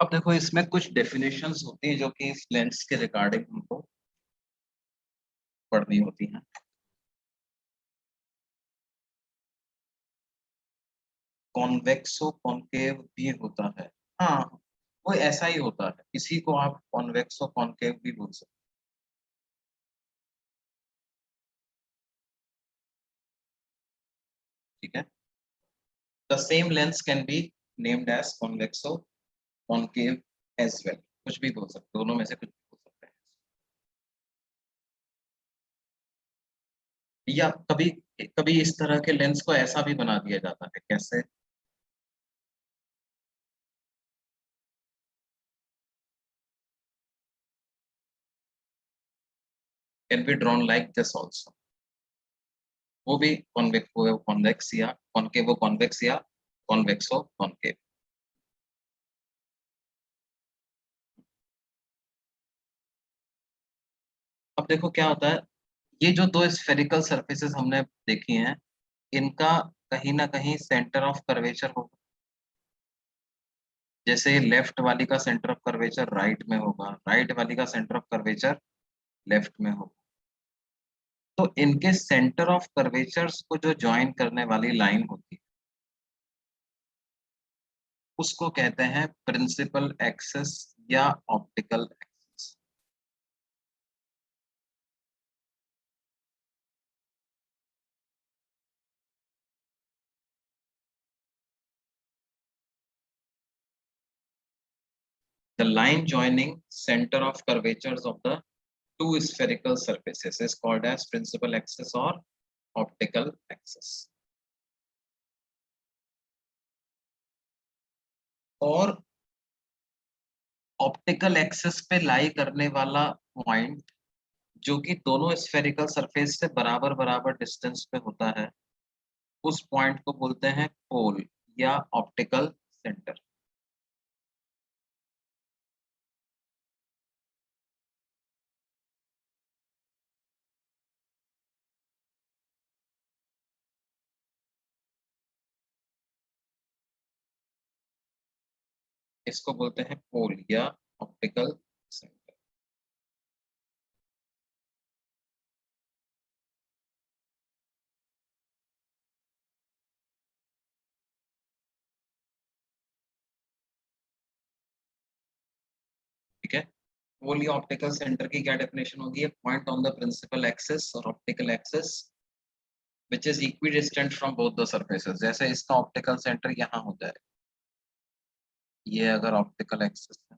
अब देखो इसमें कुछ डेफिनेशंस होती हैं जो कि इस लेंस के रिगार्डिंग हमको पढ़नी होती हैं। कॉन्वेक्सो कॉनकेव भी होता है, हाँ, वो ऐसा ही होता है, इसी को आप कॉन्वेक्सो कॉनकेव भी बोल सकते हैं, ठीक है। The same lens can be named as convexo concave as well, कुछ भी बोल सकते हो, दोनों में से कुछ भी बोल सकते हैं। या कभी कभी इस तरह के लेंस को ऐसा भी बना दिया जाता है, कैसे, can be drawn like this also, वो भी कॉन्वेक्स कॉन्वेक्स या कॉनकेव कॉन्वेक्स या कॉन्वेक्सो कॉनकेव। अब देखो क्या होता है, ये जो दो स्फेरिकल सरफेसेस हमने देखी हैं, इनका कहीं ना कहीं सेंटर ऑफ कर्वेचर होगा, जैसे लेफ्ट वाली का सेंटर ऑफ कर्वेचर राइट में होगा, राइट वाली का सेंटर ऑफ कर्वेचर लेफ्ट में होगा। तो इनके सेंटर ऑफ कर्वेचर्स को जो ज्वाइन करने वाली लाइन होती है उसको कहते हैं प्रिंसिपल एक्सिस या optical axis. The line joining center of curvatures of the two spherical surfaces is called as principal axis or optical axis. और ऑप्टिकल एक्सिस पे लाई करने वाला पॉइंट जो कि दोनों स्फेरिकल सरफेस से बराबर बराबर डिस्टेंस पे होता है, उस पॉइंट को बोलते हैं पोल या ऑप्टिकल सेंटर। इसको बोलते हैं पोल या ऑप्टिकल सेंटर। ठीक है, पोल या ऑप्टिकल सेंटर की क्या डेफिनेशन होगी, point on the principal axis और optical axis which is equidistant from both the surfaces। जैसे इसका ऑप्टिकल सेंटर यहाँ होता है, ये अगर ऑप्टिकल एक्सिस है,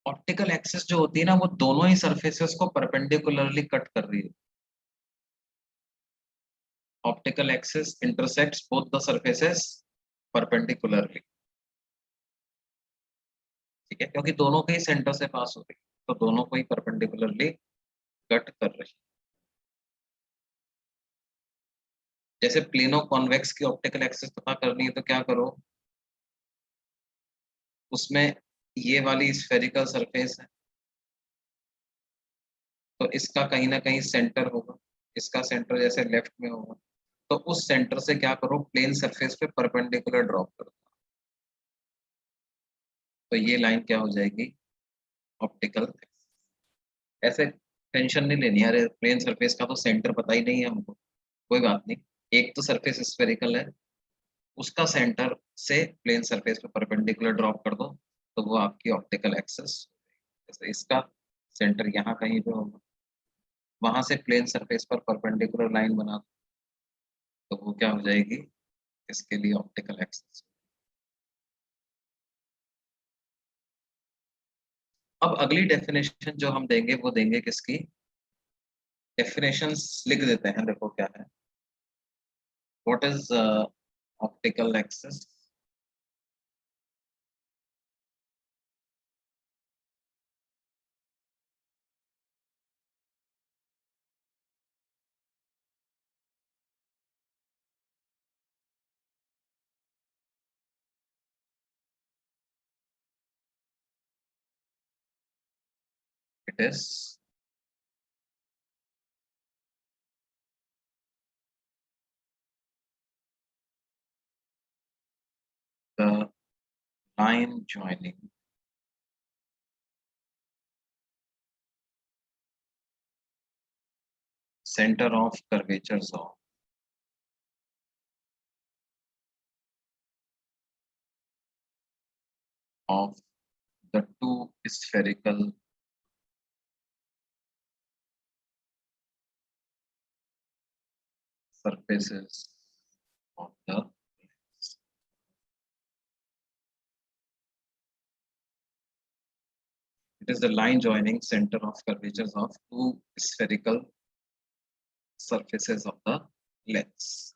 ऑप्टिकल एक्सिस जो होती है ना वो दोनों ही सरफेसेस को परपेंडिकुलरली कट कर रही है। Optical axis intersects both the surfaces perpendicularly, ठीक है, क्योंकि दोनों के ही सेंटर से पास हो रही है, तो दोनों को ही परपेंडिकुलरली कट कर रही है। जैसे प्लेनो कॉन्वेक्स की ऑप्टिकल एक्सिस पता करनी है तो क्या करो, उसमें ये वाली स्फेरिकल सरफेस है, तो इसका कहीं ना कहीं सेंटर होगा, इसका सेंटर जैसे लेफ्ट में होगा, तो उस सेंटर से क्या करो, प्लेन सरफेस पे परपेंडिकुलर ड्रॉप करो। तो ये लाइन क्या हो जाएगी, ऑप्टिकल। ऐसे टेंशन नहीं लेनी यार, प्लेन सरफेस का तो सेंटर पता ही नहीं है हमको, कोई बात नहीं। एक तो सरफेस स्फेरिकल है, उसका सेंटर से प्लेन सरफेस पे परपेंडिकुलर ड्रॉप कर दो, तो वो आपकी ऑप्टिकल एक्सिस। जैसे इसका सेंटर यहाँ कहीं पे होगा, वहां से प्लेन सरफेस पर परपेंडिकुलर लाइन बना दो, तो वो क्या हो जाएगी, इसके लिए ऑप्टिकल एक्सिस। अब अगली डेफिनेशन जो हम देंगे वो देंगे किसकी, डेफिनेशंस लिख देते हैं, देखो क्या है। What is optical axis? It is the line joining center of curvatures of the two spherical surfaces of the lens. It is the line joining center of curvatures of two spherical surfaces of the lens.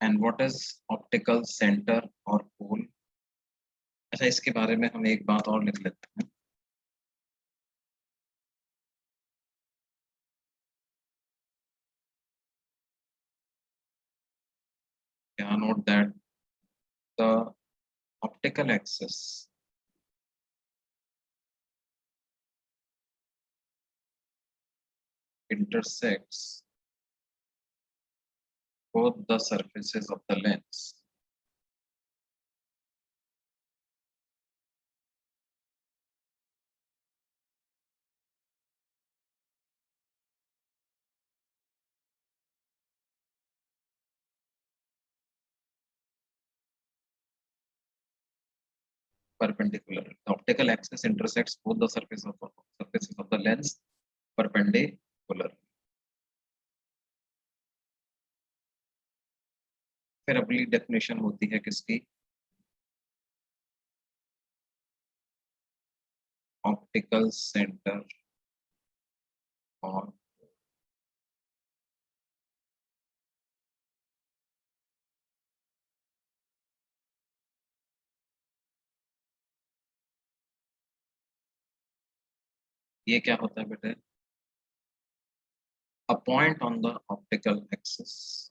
And what is optical center or pole? अच्छा, इसके बारे में हम एक बात और लिख लेते हैं। Yeah, note that the optical axis intersects both the surfaces of the lens. Perpendicular. The optical axis intersects both the surfaces of the lens perpendicular. फिर अगली डेफिनेशन होती है किसकी, ऑप्टिकल सेंटर और ये क्या होता है बेटे, a point on the optical axis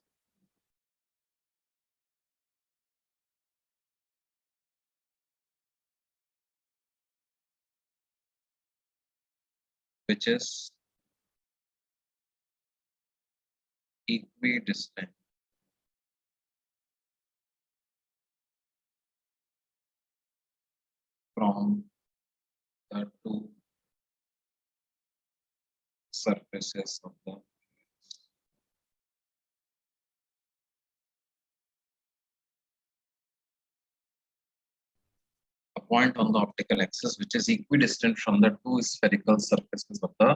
which is equidistant from the two surfaces of the a point on the optical axis which is equidistant from the two spherical surfaces of the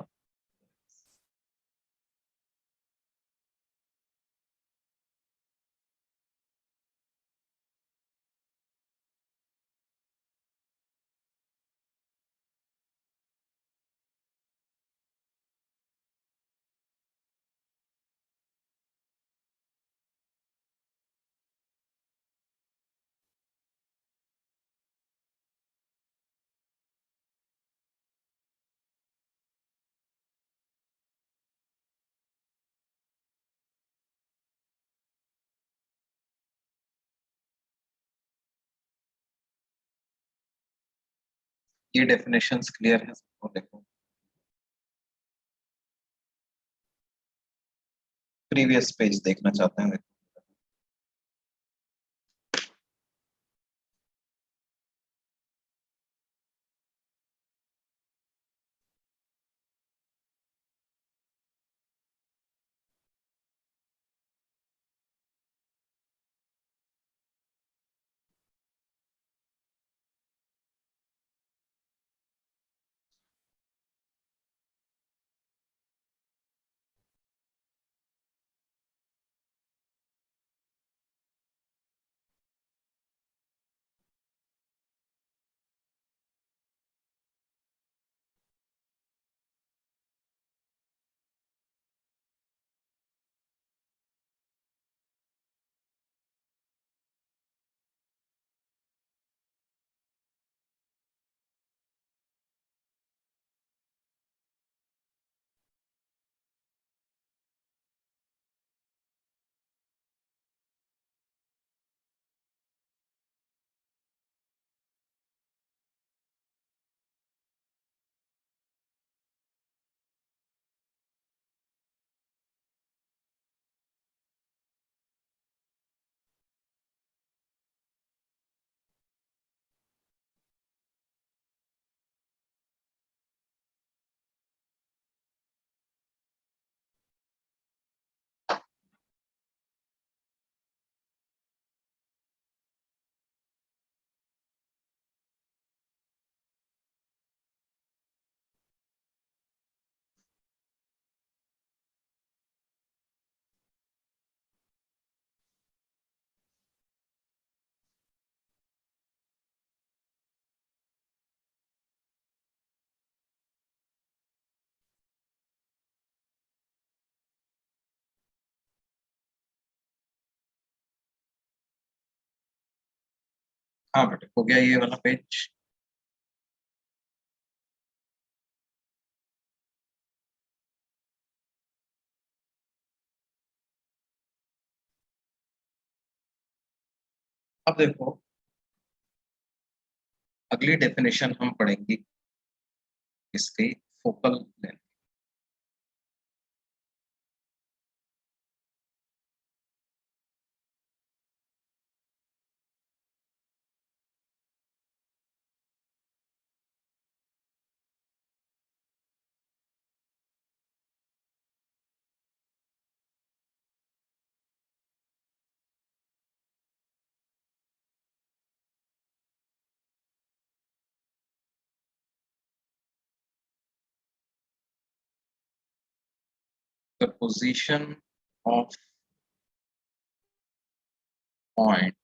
ये definitions clear है सबको? देखो previous page देखना चाहते हैं? देखो हाँ बेटे, हो गया ये वाला पेज? अब देखो अगली डेफिनेशन हम पढ़ेंगे इसकी, focal length. The position of point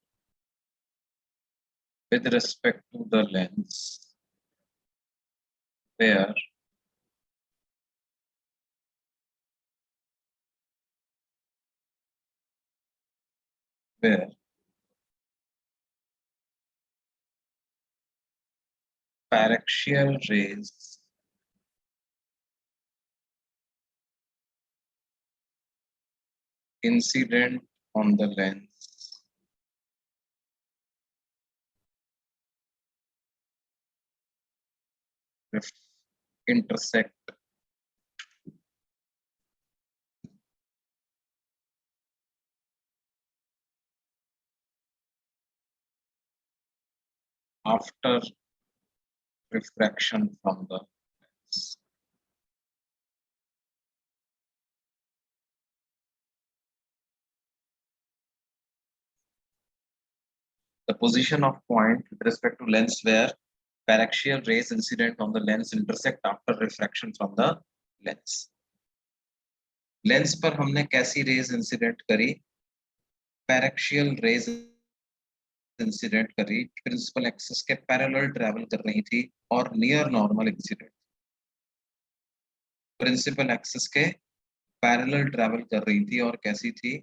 with respect to the lens where where paraxial rays incident on the lens intersect after refraction from the lens. The position of point with respect to lens where paraxial rays incident on the lens intersect after refraction from the lens. Lens पर हमने कैसी rays incident करी? Paraxial rays incident करी, principal axis के parallel travel कर रही थी और near normal incident, principal axis के पैरेलल ट्रैवल कर रही थी और कैसी थी?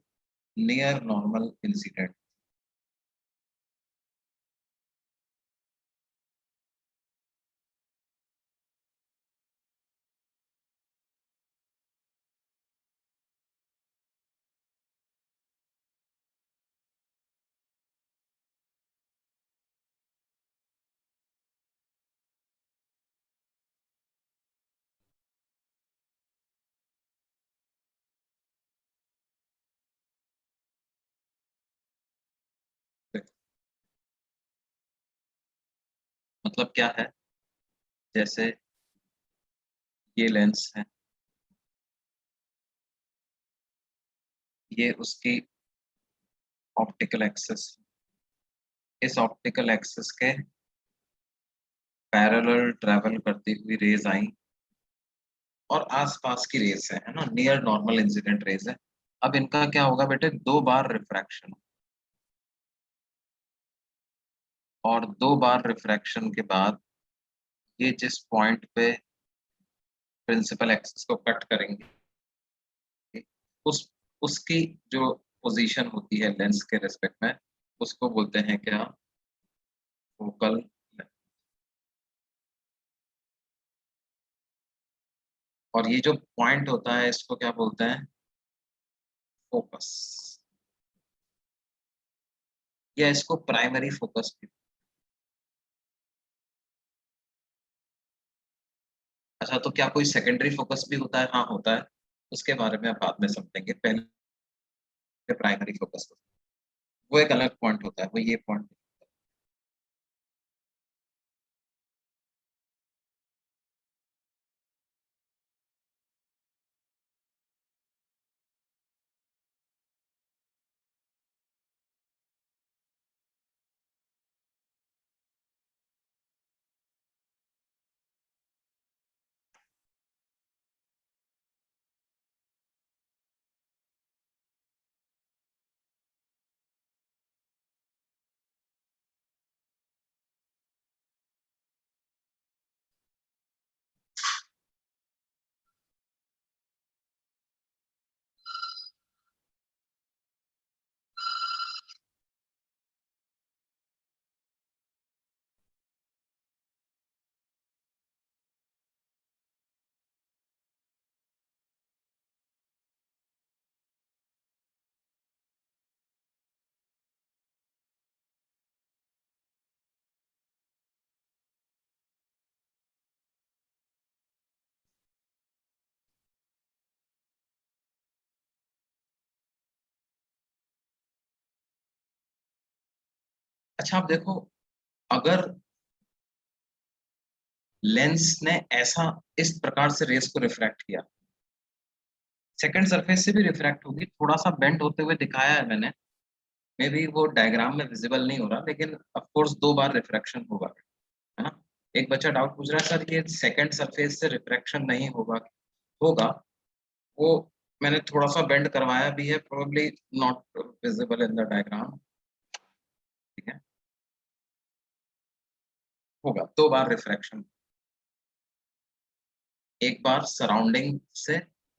Near normal incident. मतलब क्या है, जैसे ये लेंस है, ये उसकी ऑप्टिकल एक्सिस, इस ऑप्टिकल एक्सिस के पैरेलल ट्रेवल करती हुई रेज आई और आसपास की रेस है ना, नियर नॉर्मल इंसिडेंट रेस है। अब इनका क्या होगा बेटे, दो बार रिफ्रैक्शन, और दो बार रिफ्रैक्शन के बाद ये जिस पॉइंट पे प्रिंसिपल एक्सिस को कट करेंगे, उस उसकी जो पोजीशन होती है लेंस के रिस्पेक्ट में, उसको बोलते हैं क्या, फोकल। और ये जो पॉइंट होता है इसको क्या बोलते हैं, फोकस, या इसको प्राइमरी फोकस भी। अच्छा, तो क्या कोई सेकेंडरी फोकस भी होता है? हाँ होता है, उसके बारे में आप बाद में समझेंगे, पहले प्राइमरी फोकस, वो एक अलग पॉइंट होता है, वो ये पॉइंट। अच्छा आप देखो, अगर लेंस ने ऐसा इस प्रकार से रेस को रिफ्रैक्ट किया, सेकंड सरफेस से भी रिफ्रैक्ट होगी, थोड़ा सा बेंड होते हुए दिखाया है मैंने, मे बी वो डायग्राम में विजिबल नहीं हो रहा, लेकिन ऑफ कोर्स दो बार रिफ्रैक्शन होगा, है ना। एक बच्चा डाउट पूछ रहा है, सर ये सेकंड सरफेस से रिफ्रैक्शन नहीं होगा, होगा, वो मैंने थोड़ा सा बेंड करवाया भी है, probably not visible in the diagram, ठीक है, होगा दो बार रिफ्रैक्शन, एक बार सराउंडिंग से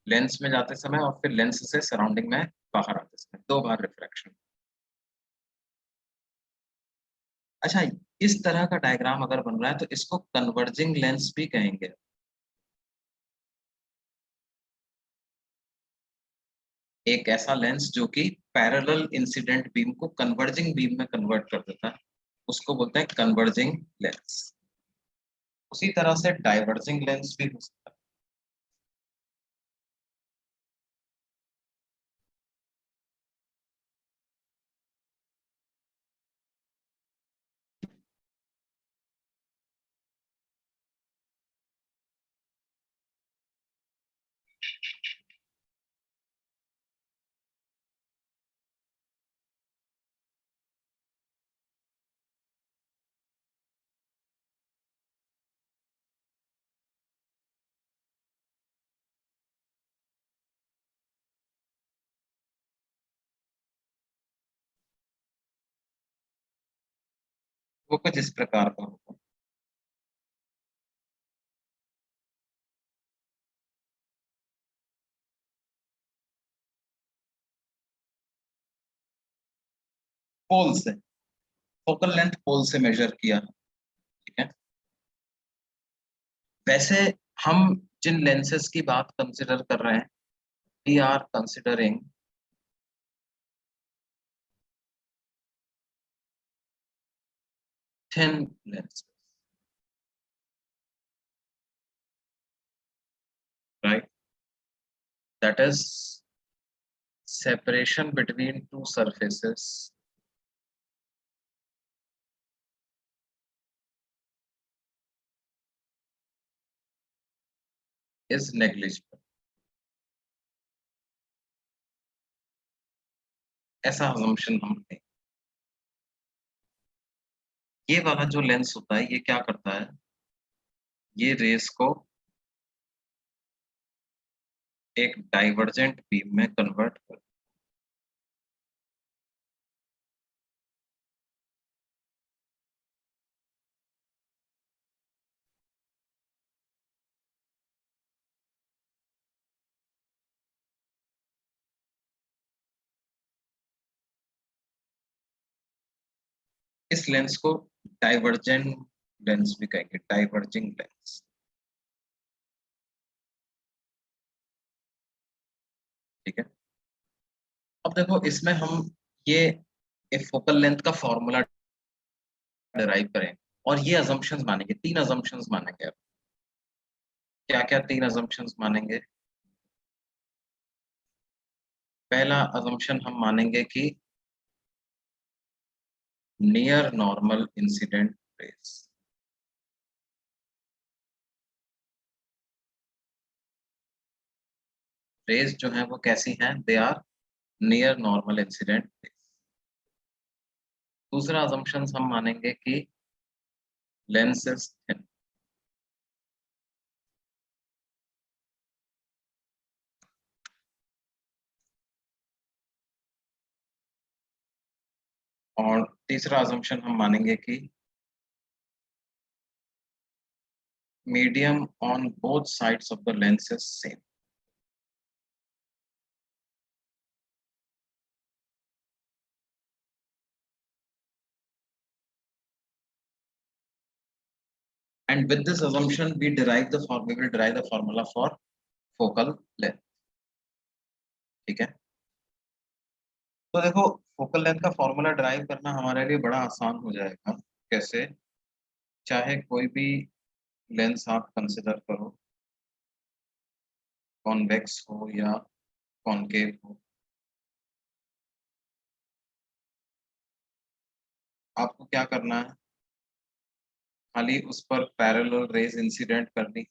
लेंस में जाते समय और फिर लेंस से सराउंडिंग में बाहर आते समय, दो बार रिफ्रैक्शन। अच्छा, इस तरह का डायग्राम अगर बन रहा है तो इसको कन्वर्जिंग लेंस भी कहेंगे। एक ऐसा लेंस जो कि पैरेलल इंसिडेंट बीम को कन्वर्जिंग बीम में कन्वर्ट कर देता है, उसको बोलते हैं कन्वर्जिंग लेंस। उसी तरह से डाइवर्जिंग लेंस भी हो सकता है। वो कुछ इस प्रकार का होगा। पोल से, फोकल लेंथ पोल से मेजर किया, ठीक है। वैसे हम जिन लेंसेज की बात कंसिडर कर रहे हैं, we are considering thin lens, right, that is separation between two surfaces is negligible, ऐसा assumption हम लें। ये वाला जो लेंस होता है ये क्या करता है, ये रेस को एक डाइवर्जेंट बीम में कन्वर्ट कर, इस लेंस को डाइवर्जेंट लेंस भी कहेंगे, डाइवर्जिंग लेंस। ठीक है, अब देखो इसमें हम ये एक फोकल लेंथ का फॉर्मूला डिराइव करें और ये अजम्पशंस मानेंगे, तीन अजम्पशंस मानेंगे। क्या क्या तीन अजम्पशंस मानेंगे? पहला अजम्पशन हम मानेंगे कि near normal incident rays, rays जो है वो कैसी हैं, they are near normal incident rays. दूसरा अजम्पशन हम मानेंगे कि लेंस इज थिन, और तीसरा अजम्पशन हम मानेंगे कि medium on both sides of the lens is same. And with this assumption, we will derive the formula for focal length। ठीक है, तो देखो फोकल लेंथ का फॉर्मूला ड्राइव करना हमारे लिए बड़ा आसान हो जाएगा। कैसे? चाहे कोई भी लेंस आप कंसिडर करो, कॉन्वेक्स हो या कॉनकेव हो, आपको क्या करना है, खाली उस पर पैरेलल रेज इंसिडेंट करनी,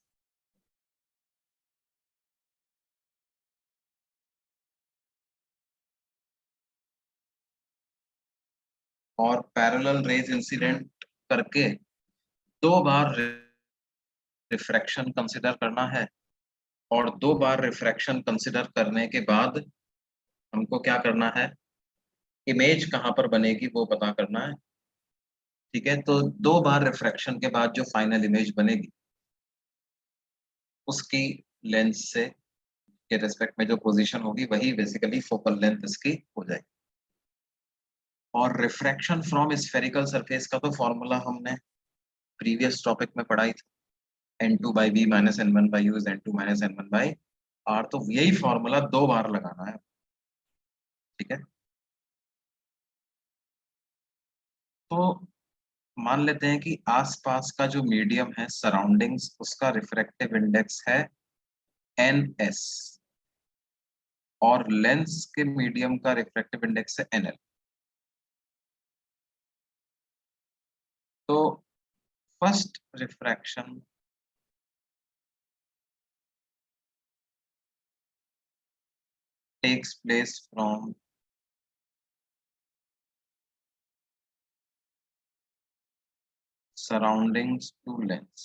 और पैरेलल रेज इंसिडेंट करके दो बार रिफ्रैक्शन कंसिडर करना है, और दो बार रिफ्रैक्शन कंसिडर करने के बाद हमको क्या करना है, इमेज कहाँ पर बनेगी वो पता करना है। ठीक है, तो दो बार रिफ्रैक्शन के बाद जो फाइनल इमेज बनेगी उसकी लेंस से के रेस्पेक्ट में जो पोजीशन होगी वही बेसिकली फोकल लेंथ इसकी हो जाएगी। और रिफ्रैक्शन फ्रॉम स्फेरिकल सरफेस का तो फॉर्मूला हमने प्रीवियस टॉपिक में पढ़ा ही था, n2/b minus n1/u is n2 minus n1/r, तो यही फॉर्मूला दो बार लगाना है। ठीक है, तो मान लेते हैं कि आसपास का जो मीडियम है, सराउंडिंग्स, उसका रिफ्रैक्टिव इंडेक्स है ns, और लेंस के मीडियम का रिफ्रैक्टिव इंडेक्स है nl। तो first refraction takes place from surroundings to lens।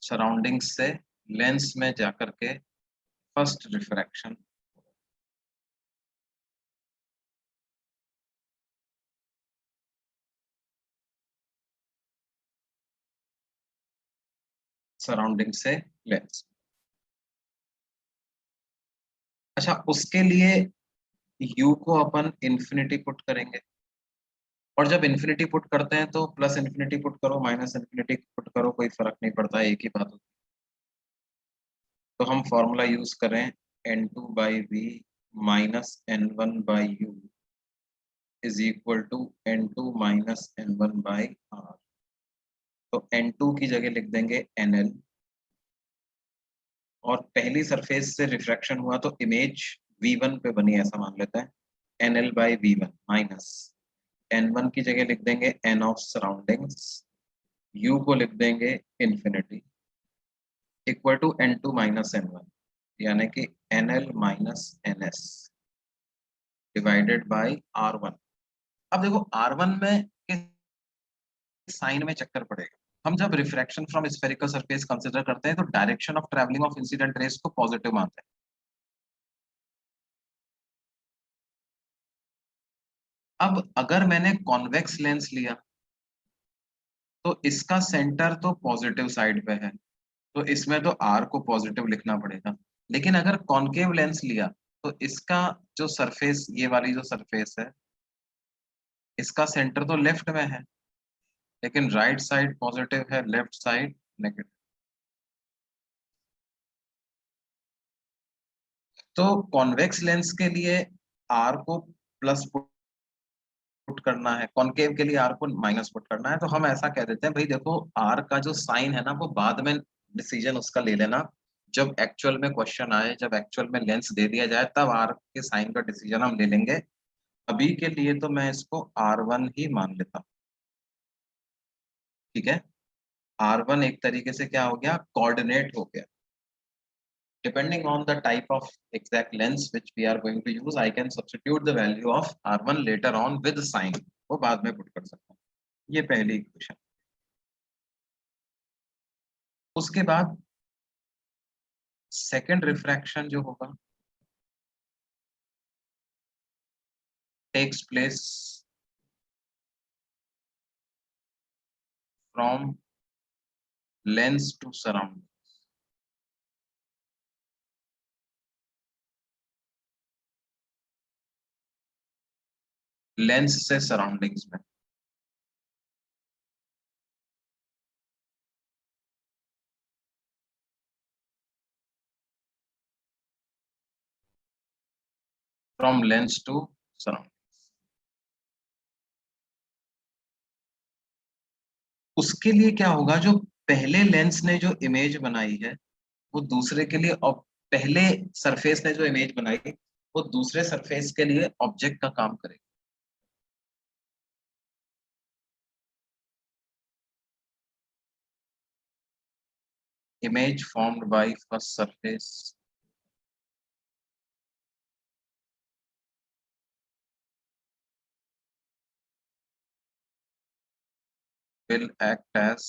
Surroundings से लेंस में जाकर के फर्स्ट रिफ्रैक्शन, सराउंडिंग से लेंस। अच्छा, उसके लिए u को अपन इंफिनिटी पुट करेंगे, और जब इंफिनिटी पुट करते हैं तो प्लस इंफिनिटी पुट करो माइनस इंफिनिटी पुट करो कोई फर्क नहीं पड़ता, एक ही बात होती है। तो हम फॉर्मूला यूज करें n2/v minus n1/u is equal to n2 minus n1/r। तो n2 की जगह लिख देंगे nl, और पहली सरफेस से रिफ्रैक्शन हुआ तो इमेज v1 पे बनी, ऐसा मान लेते हैं, nl/v1 माइनस n1 की जगह लिख देंगे n ऑफ सराउंडिंग्स, u को लिख देंगे infinity, equal to n2 minus n1, यानी कि nl minus ns divided by r1। अब देखो r1 में किस साइन में चक्कर पड़ेगा। हम जब refraction from spherical surface consider करते हैं तो direction of travelling of incident raise को पॉजिटिव मानते हैं। अब अगर मैंने कॉन्वेक्स लेंस लिया तो इसका सेंटर तो पॉजिटिव साइड पे है, तो इसमें तो आर को पॉजिटिव लिखना पड़ेगा। लेकिन अगर कॉनकेव लेंस लिया तो इसका जो सरफेस, ये वाली जो सरफेस है, इसका सेंटर तो लेफ्ट में है, लेकिन राइट साइड पॉजिटिव है, लेफ्ट साइड नेगेटिव। तो कॉन्वेक्स लेंस के लिए आर को प्लस पुट करना है, कॉनकेव के लिए आर को माइनस पुट करना है, तो हम ऐसा कह देते हैं भाई देखो आर का जो साइन है ना वो बाद में डिसीजन उसका ले लेना, जब एक्चुअल में क्वेश्चन आए, जब एक्चुअल में लेंस दे दिया जाए तब आर के साइन का डिसीजन हम ले लेंगे। अभी के लिए तो मैं इसको R1 ही मान लेता हूँ, ठीक है। R1 एक तरीके से क्या हो गया, कोऑर्डिनेट हो गया। Depending on the type of exact lens which we are going to use, I can substitute the value of R1 later on with sign, वो बाद में पुट कर सकता हूँ। ये पहली इक्वेशन। उसके बाद सेकंड रिफ्रैक्शन जो होगा takes place from lens to surrounding, lens से सराउंडिंग्स में। फ्रॉम लेंस टू सराउंडिंग, उसके लिए क्या होगा, जो पहले लेंस ने जो इमेज बनाई है वो दूसरे के लिए, और पहले सरफेस ने जो इमेज बनाई वो दूसरे सरफेस के लिए ऑब्जेक्ट का काम करेगी। Image formed by first surface will act as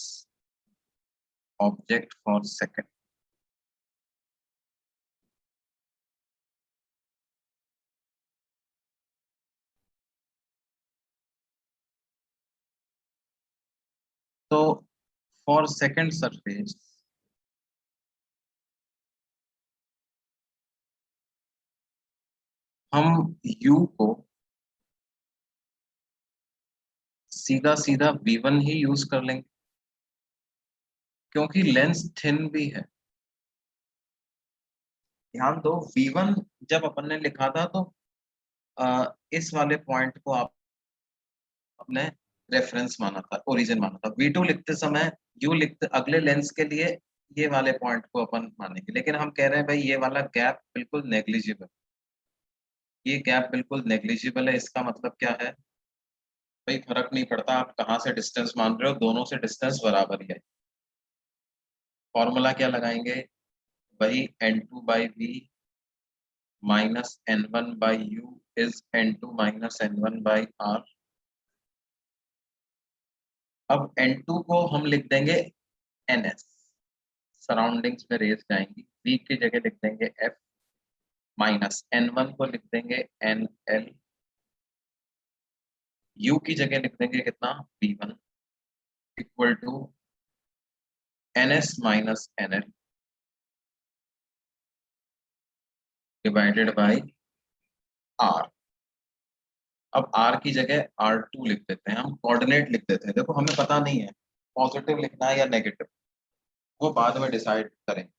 object for second। तो फॉर सेकंड सरफेस हम u को सीधा सीधा v1 ही यूज कर लेंगे, क्योंकि लेंस थिन भी है। ध्यान दो v1 जब अपन ने लिखा था तो इस वाले पॉइंट को आपने रेफरेंस माना था, ओरिजिन माना था। v2 लिखते समय u लिखते अगले लेंस के लिए ये वाले पॉइंट को अपन मानेंगे, लेकिन हम कह रहे हैं भाई ये वाला गैप बिल्कुल नेग्लिजिबल, ये गैप बिल्कुल नेग्लिजिबल है। इसका मतलब क्या है भाई, फर्क नहीं पड़ता आप कहाँ से डिस्टेंस मान रहे हो, दोनों से डिस्टेंस बराबर ही है। फॉर्मूला क्या लगाएंगे, वही n2 by v minus n1 by u is n2 minus n1 by r. अब n2 को हम लिख देंगे ns, सराउंडिंग्स में रेज जाएंगी, v की जगह लिख देंगे f, माइनस n1 को लिख देंगे nl, u की जगह लिख देंगे कितना v1, equal to ns minus nl divided by r। अब r की जगह r2 लिख देते हैं, हम कोऑर्डिनेट लिख देते हैं। देखो हमें पता नहीं है पॉजिटिव लिखना है या नेगेटिव, वो बाद में डिसाइड करेंगे।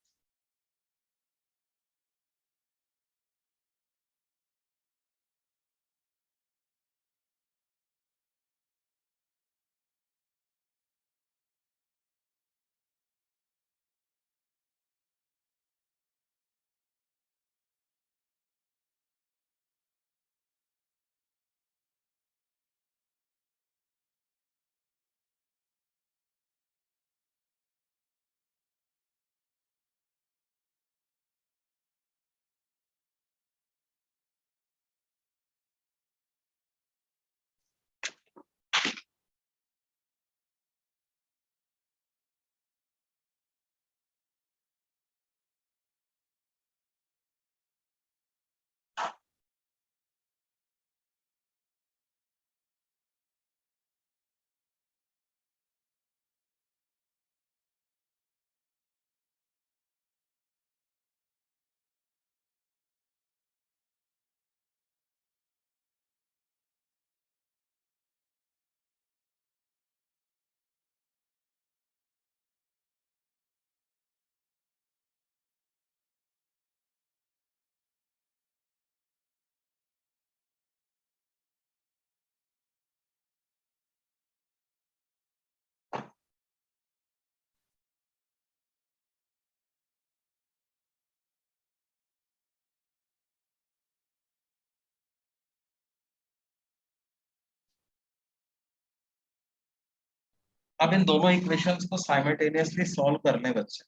अब इन दोनों इक्वेशंस को साइमल्टेनियसली सॉल्व कर लें बच्चे।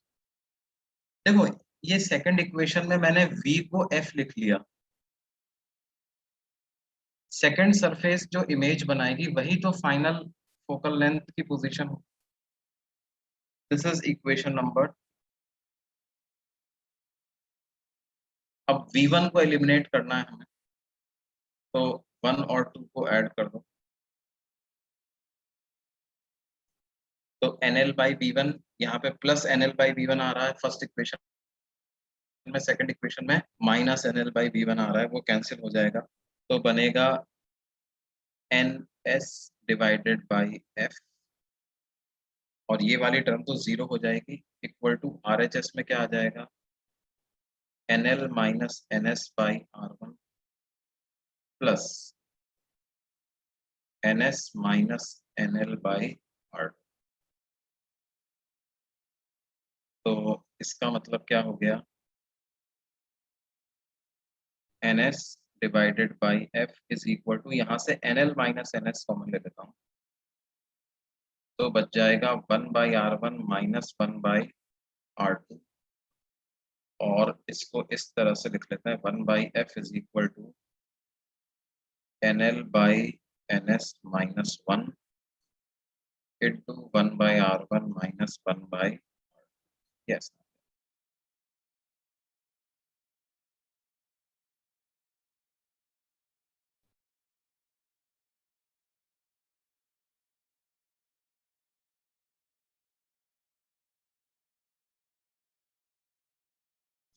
देखो ये सेकंड इक्वेशन में मैंने v को f लिख लिया, सेकंड सरफेस जो इमेज बनाएगी वही तो फाइनल फोकल लेंथ की पोजीशन हो। This is equation number. अब v1 को एलिमिनेट करना है हमें, तो 1 और 2 को ऐड कर दो, तो nl बाई v1 यहाँ पे प्लस nl बाई v1 आ रहा है फर्स्ट इक्वेशन में, सेकंड इक्वेशन में माइनस nl बाई v1 आ रहा है, वो कैंसिल हो जाएगा, तो बनेगा ns डिवाइडेड बाई f, और ये वाली टर्म तो जीरो हो जाएगी, इक्वल टू RHS में क्या आ जाएगा, nl minus ns by r1 plus ns minus nl by r2। तो इसका मतलब क्या हो गया, ns divided by f is equal to, यहाँ से nl माइनस ns कॉमन ले लेता हूँ, तो बच जाएगा 1 by r1 minus 1 by r2, और इसको इस तरह से लिख लेते हैं 1 by f is equal to nl by ns minus 1 into 1 by r1 minus 1 by, yes.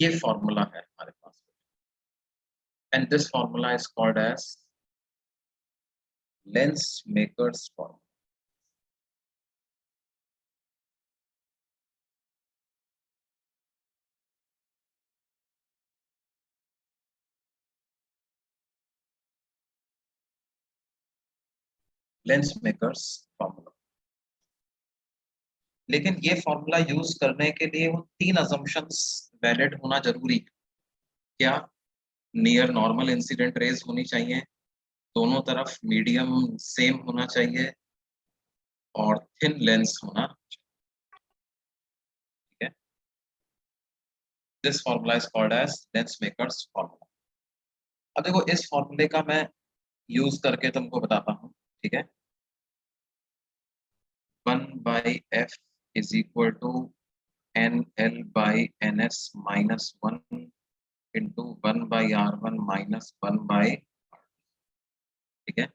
ये फॉर्मूला है हमारे पास, and this formula is called as lens makers formula. Lens makers formula, लेकिन ये फॉर्मूला यूज करने के लिए वो तीन असम्पशंस वैलिड होना जरूरी है। क्या, नियर नॉर्मल इंसिडेंट रेज होनी चाहिए, दोनों तरफ मीडियम सेम होना चाहिए, और थिन लेंस होना चाहिए, ठीक है। This formula is called as lens makers formula. अब देखो इस फॉर्मूले का मैं यूज करके तुमको बताता हूँ, ठीक है। 1 by f is equal to nl by ns minus 1 into 1 by r1 minus 1 by, ठीक है।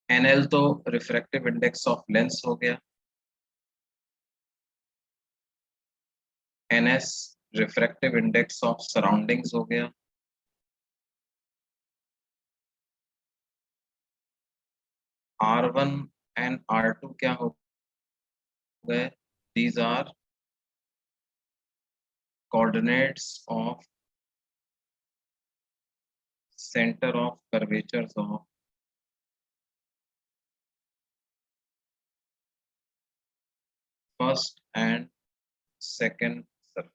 nl तो रिफ्रैक्टिव इंडेक्स ऑफ लेंस हो गया, ns refractive index of surroundings हो गया, r1 एंड r2 क्या हो गए, these are coordinates of centre of curvatures of first and second surface,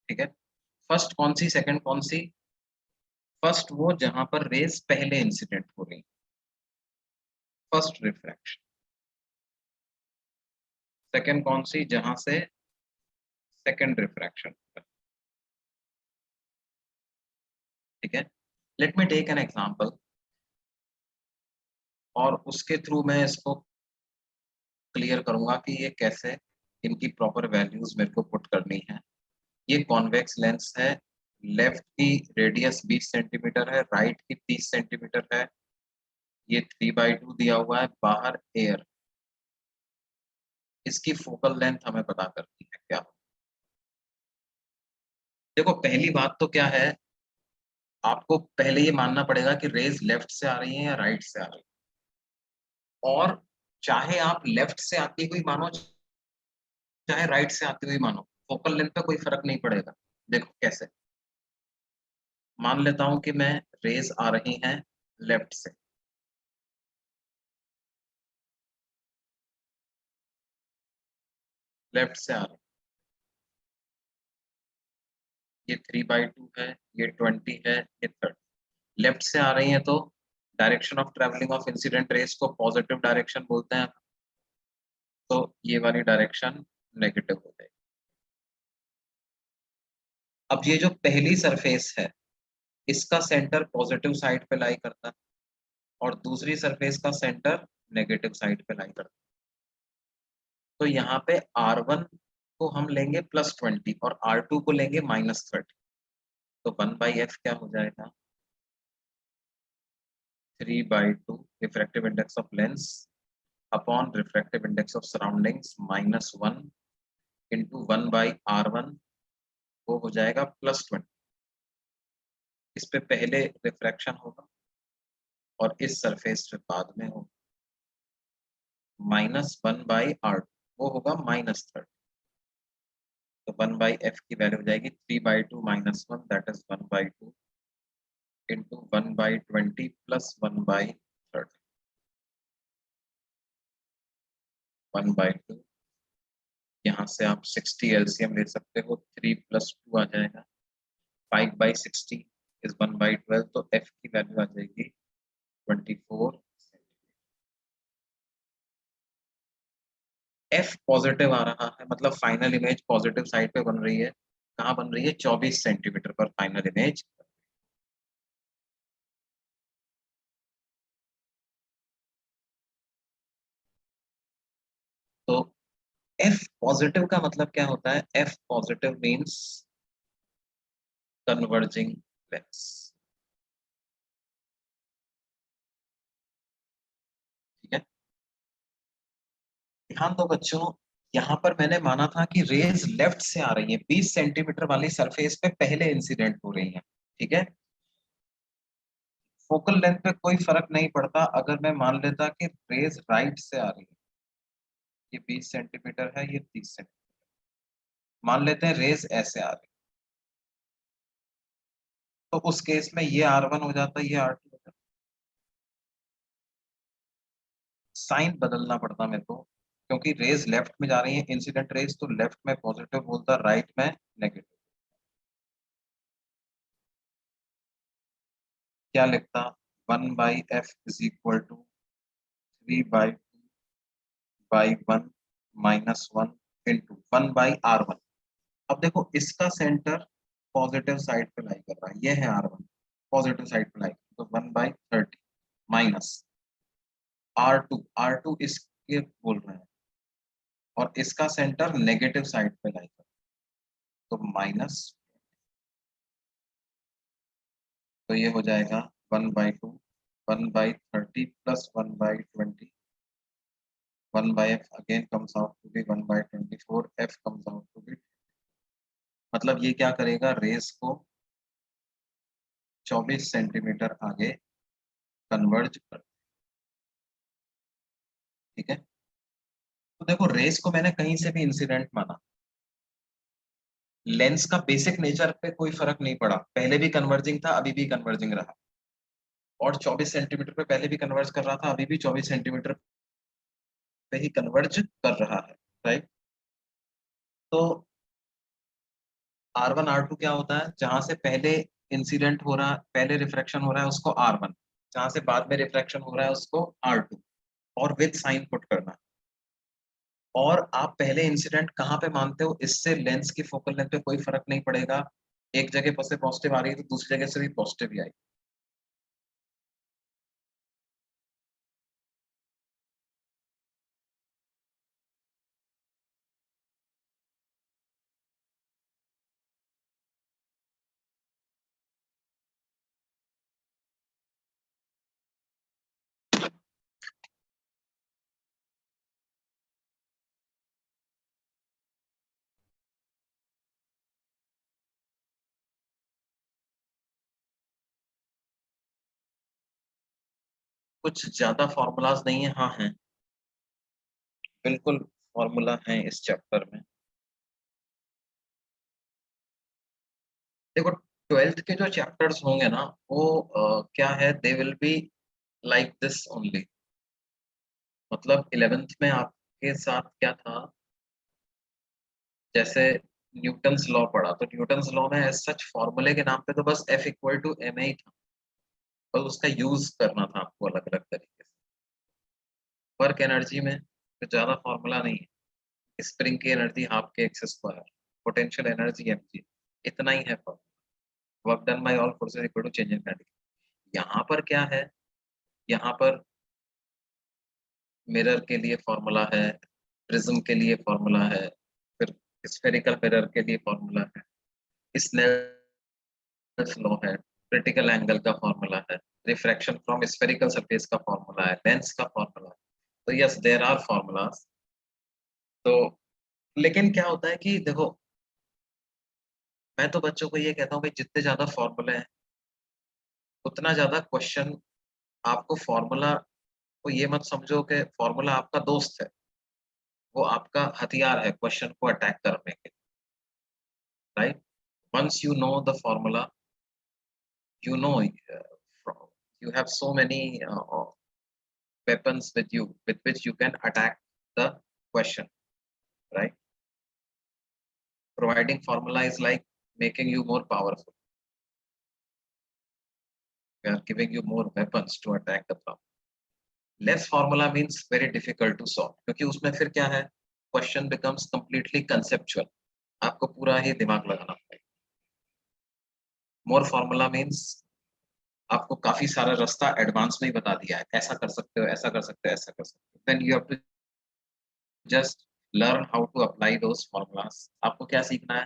ठीक है। फर्स्ट कौन सी, सेकंड कौन सी, फर्स्ट वो जहां पर रेज पहले इंसिडेंट हो रही, फर्स्ट रिफ्रैक्शन। सेकंड कौन सी, जहां से सेकंड रिफ्रैक्शन, ठीक है। Let me take an example, और उसके थ्रू मैं इसको क्लियर करूंगा कि ये कैसे इनकी प्रॉपर वैल्यूज मेरे को पुट करनी है। ये कॉन्वेक्स लेंस है, लेफ्ट की रेडियस 20 सेंटीमीटर है, राइट की 30 सेंटीमीटर है, ये 3/2 दिया हुआ है, बाहर एयर, इसकी फोकल लेंथ हमें पता करनी है क्या। देखो पहली बात तो क्या है, आपको पहले ये मानना पड़ेगा कि रेज लेफ्ट से आ रही है या राइट से आ रही है, और चाहे आप लेफ्ट से आती हुई मानो चाहे राइट से आती हुई मानो, फोकल लेंथ पे कोई फर्क नहीं पड़ेगा। देखो कैसे, मान लेता हूं कि मैं रेज आ रही हैं लेफ्ट से, लेफ्ट से आ रही, ये 3/2 है, ये 20 है, ये 30, लेफ्ट से आ रही है तो direction of travelling of incident rays को पॉजिटिव डायरेक्शन बोलते हैं, तो ये वाली डायरेक्शन नेगेटिव हो जाएगी। अब ये जो पहली सरफेस है इसका सेंटर पॉजिटिव साइड पे लाई करता है और दूसरी सरफेस का सेंटर नेगेटिव साइड पे लाई करता है। तो यहाँ पे R1 को हम लेंगे +20 और R2 को लेंगे -30, तो 1/f क्या हो जाएगा, 3/2 refractive index of lens upon refractive index of surroundings -1 into 1/R1, वो हो जाएगा +20। इस पे पहले रिफ्रैक्शन होगा और इस सरफेस पे बाद में होगा, -1/R2 वो होगा -30। तो 1/f की वैल्यू हो जाएगी 3/2 -1, दैट इज 1/2 इंटू 1/20 प्लस 1/30, 1/2। यहाँ से आप 60 एलसीएम ले सकते हो, 3 + 2 आ जाएगा, 5/60 इज 1/12, तो f की वैल्यू आ जाएगी 24। f पॉजिटिव आ रहा है, मतलब फाइनल इमेज पॉजिटिव साइड पे बन रही है। कहाँ बन रही है, 24 सेंटीमीटर पर फाइनल इमेज। तो f पॉजिटिव का मतलब क्या होता है, f positive means converging lens. ठीक है, ध्यान दो बच्चों, यहाँ पर मैंने माना था कि रेज लेफ्ट से आ रही है, 20 सेंटीमीटर वाली सरफेस पे पहले इंसिडेंट हो रही है। ठीक है, फोकल लेंथ पे कोई फर्क नहीं पड़ता अगर मैं मान लेता कि रेज राइट से आ रही है, ये 20 सेंटीमीटर है, ये 30 सेंटीमीटर, मान लेते हैं रेज ऐसे आ रही है, तो उस केस में ये R1 हो जाता है, ये R2 हो जाता है। साइन बदलना पड़ता मेरे को, क्योंकि रेज लेफ्ट में जा रही है, इंसिडेंट रेज, तो लेफ्ट में पॉजिटिव बोलता, राइट में नेगेटिव। क्या लिखता, 1/f is equal to 3/2/1 -1 into 1/R1। अब देखो इसका सेंटर पॉजिटिव साइड पे लाई कर रहा है, ये है R1, पॉजिटिव साइड पे लाई, तो 1/30 माइनस R2 इसके बोल रहे हैं, और इसका सेंटर नेगेटिव साइड पे लाई कर, तो माइनस, तो ये हो जाएगा 1/2, 1/30 plus 1/20, 1/f again comes out to be 1/24, f comes out to be, मतलब ये क्या करेगा, रेस को 24 सेंटीमीटर आगे कन्वर्ज कर। ठीक है, तो देखो रेस को मैंने कहीं से भी इंसिडेंट माना, लेंस का बेसिक नेचर पे कोई फर्क नहीं पड़ा, पहले भी कन्वर्जिंग था, अभी भी कन्वर्जिंग रहा, और 24 सेंटीमीटर पे पहले भी कन्वर्ज कर रहा था, अभी भी 24 सेंटीमीटर पे ही कन्वर्ज कर रहा है। राइट, तो R1 R2 क्या होता है, जहां से पहले इंसिडेंट हो रहा, पहले रिफ्रैक्शन हो रहा है उसको R1, जहां से बाद में रिफ्रैक्शन हो रहा है उसको R2, और विद साइन पुट करना। और आप पहले इंसिडेंट कहाँ पे मानते हो, इससे लेंस की फोकल लेंथ पे कोई फर्क नहीं पड़ेगा, एक जगह पर से पॉजिटिव आ रही है तो दूसरी जगह से भी पॉजिटिव ही आएगी। कुछ ज्यादा फॉर्मूलाज नहीं है, हाँ है, बिल्कुल फॉर्मूला है इस चैप्टर में। देखो, ट्वेल्थ के जो चैप्टर्स होंगे ना, वो क्या है, they will be like this only. मतलब 11th में आपके साथ क्या था, जैसे न्यूटन्स लॉ पढ़ा, तो न्यूटन्स लॉ में एज सच फॉर्मूले के नाम पे तो बस F = ma ही था। और उसका यूज करना था आपको अलग अलग तरीके से। वर्क एनर्जी में तो ज्यादा फॉर्मूला नहीं है, स्प्रिंग की एनर्जी हाफ के x square, potential energy mg, इतना ही है फॉर्मूला। Work done by all forces equal to change in kinetic. यहाँ पर क्या है, यहाँ पर मिरर के लिए फॉर्मूला है, प्रिज्म के लिए फॉर्मूला है, फिर स्फेरिकल मिरर के लिए फॉर्मूला है, स्नेल्स लॉ है, क्रिटिकल एंगल का फॉर्मूला है, रिफ्रैक्शन फ्रॉम स्फेरिकल सरफेस का फॉर्मूला है, लेंस का फॉर्मूला है। तो यस देयर आर फॉर्मूलाज। तो लेकिन क्या होता है कि देखो, मैं तो बच्चों को ये कहता हूँ भाई जितने ज्यादा फॉर्मूले हैं उतना ज्यादा क्वेश्चन। आपको फॉर्मूला को ये मत समझो कि फॉर्मूला आपका दोस्त है, वो आपका हथियार है क्वेश्चन को अटैक करने के, right. Once you know the formula, you know, you have so many weapons with you with which you can attack the question, right? Providing formula is like making you more powerful. We are giving you more weapons to attack the problem. Less formula means very difficult to solve क्योंकि उसमें फिर क्या है, question becomes completely conceptual, आपको पूरा ही दिमाग लगाना पड़ेगा। More formula means आपको काफी सारा रास्ता एडवांस में ही बता दिया है, ऐसा कर सकते हो, ऐसा कर सकते हो, ऐसा कर सकते हो। Then you have to just learn how to apply those formulas। आपको क्या सीखना है,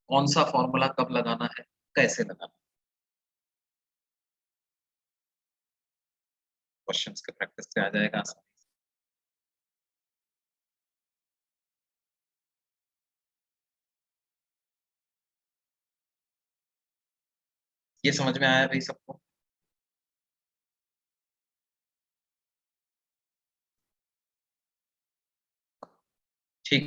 कौन सा फॉर्मूला कब लगाना है, कैसे लगाना है। क्वेश्चंस के प्रैक्टिस से आ जाएगा आसानी से। ये समझ में आया भाई सबको? ठीक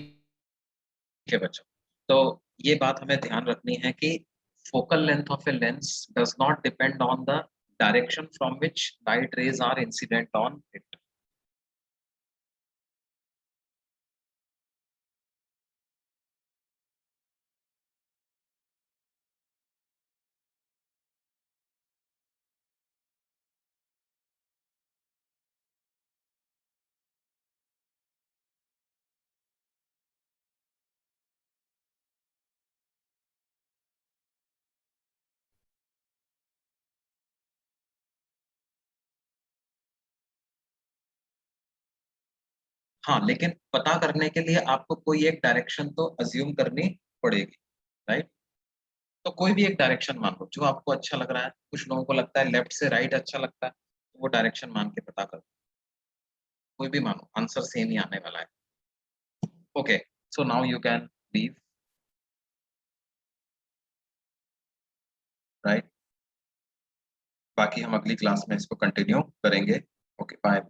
है बच्चों, तो ये बात हमें ध्यान रखनी है कि focal length of a lens does not depend on the direction from which light rays are incident on it. हाँ, लेकिन पता करने के लिए आपको कोई एक डायरेक्शन तो अज्यूम करनी पड़ेगी, राइट। तो कोई भी एक डायरेक्शन मान लो जो आपको अच्छा लग रहा है, कुछ लोगों को लगता है लेफ्ट से राइट अच्छा लगता है, तो वो डायरेक्शन मान के पता करो, कोई भी मानो आंसर सेम ही आने वाला है। Okay, so now you can leave, right. बाकी हम अगली क्लास में इसको कंटिन्यू करेंगे। Okay bye.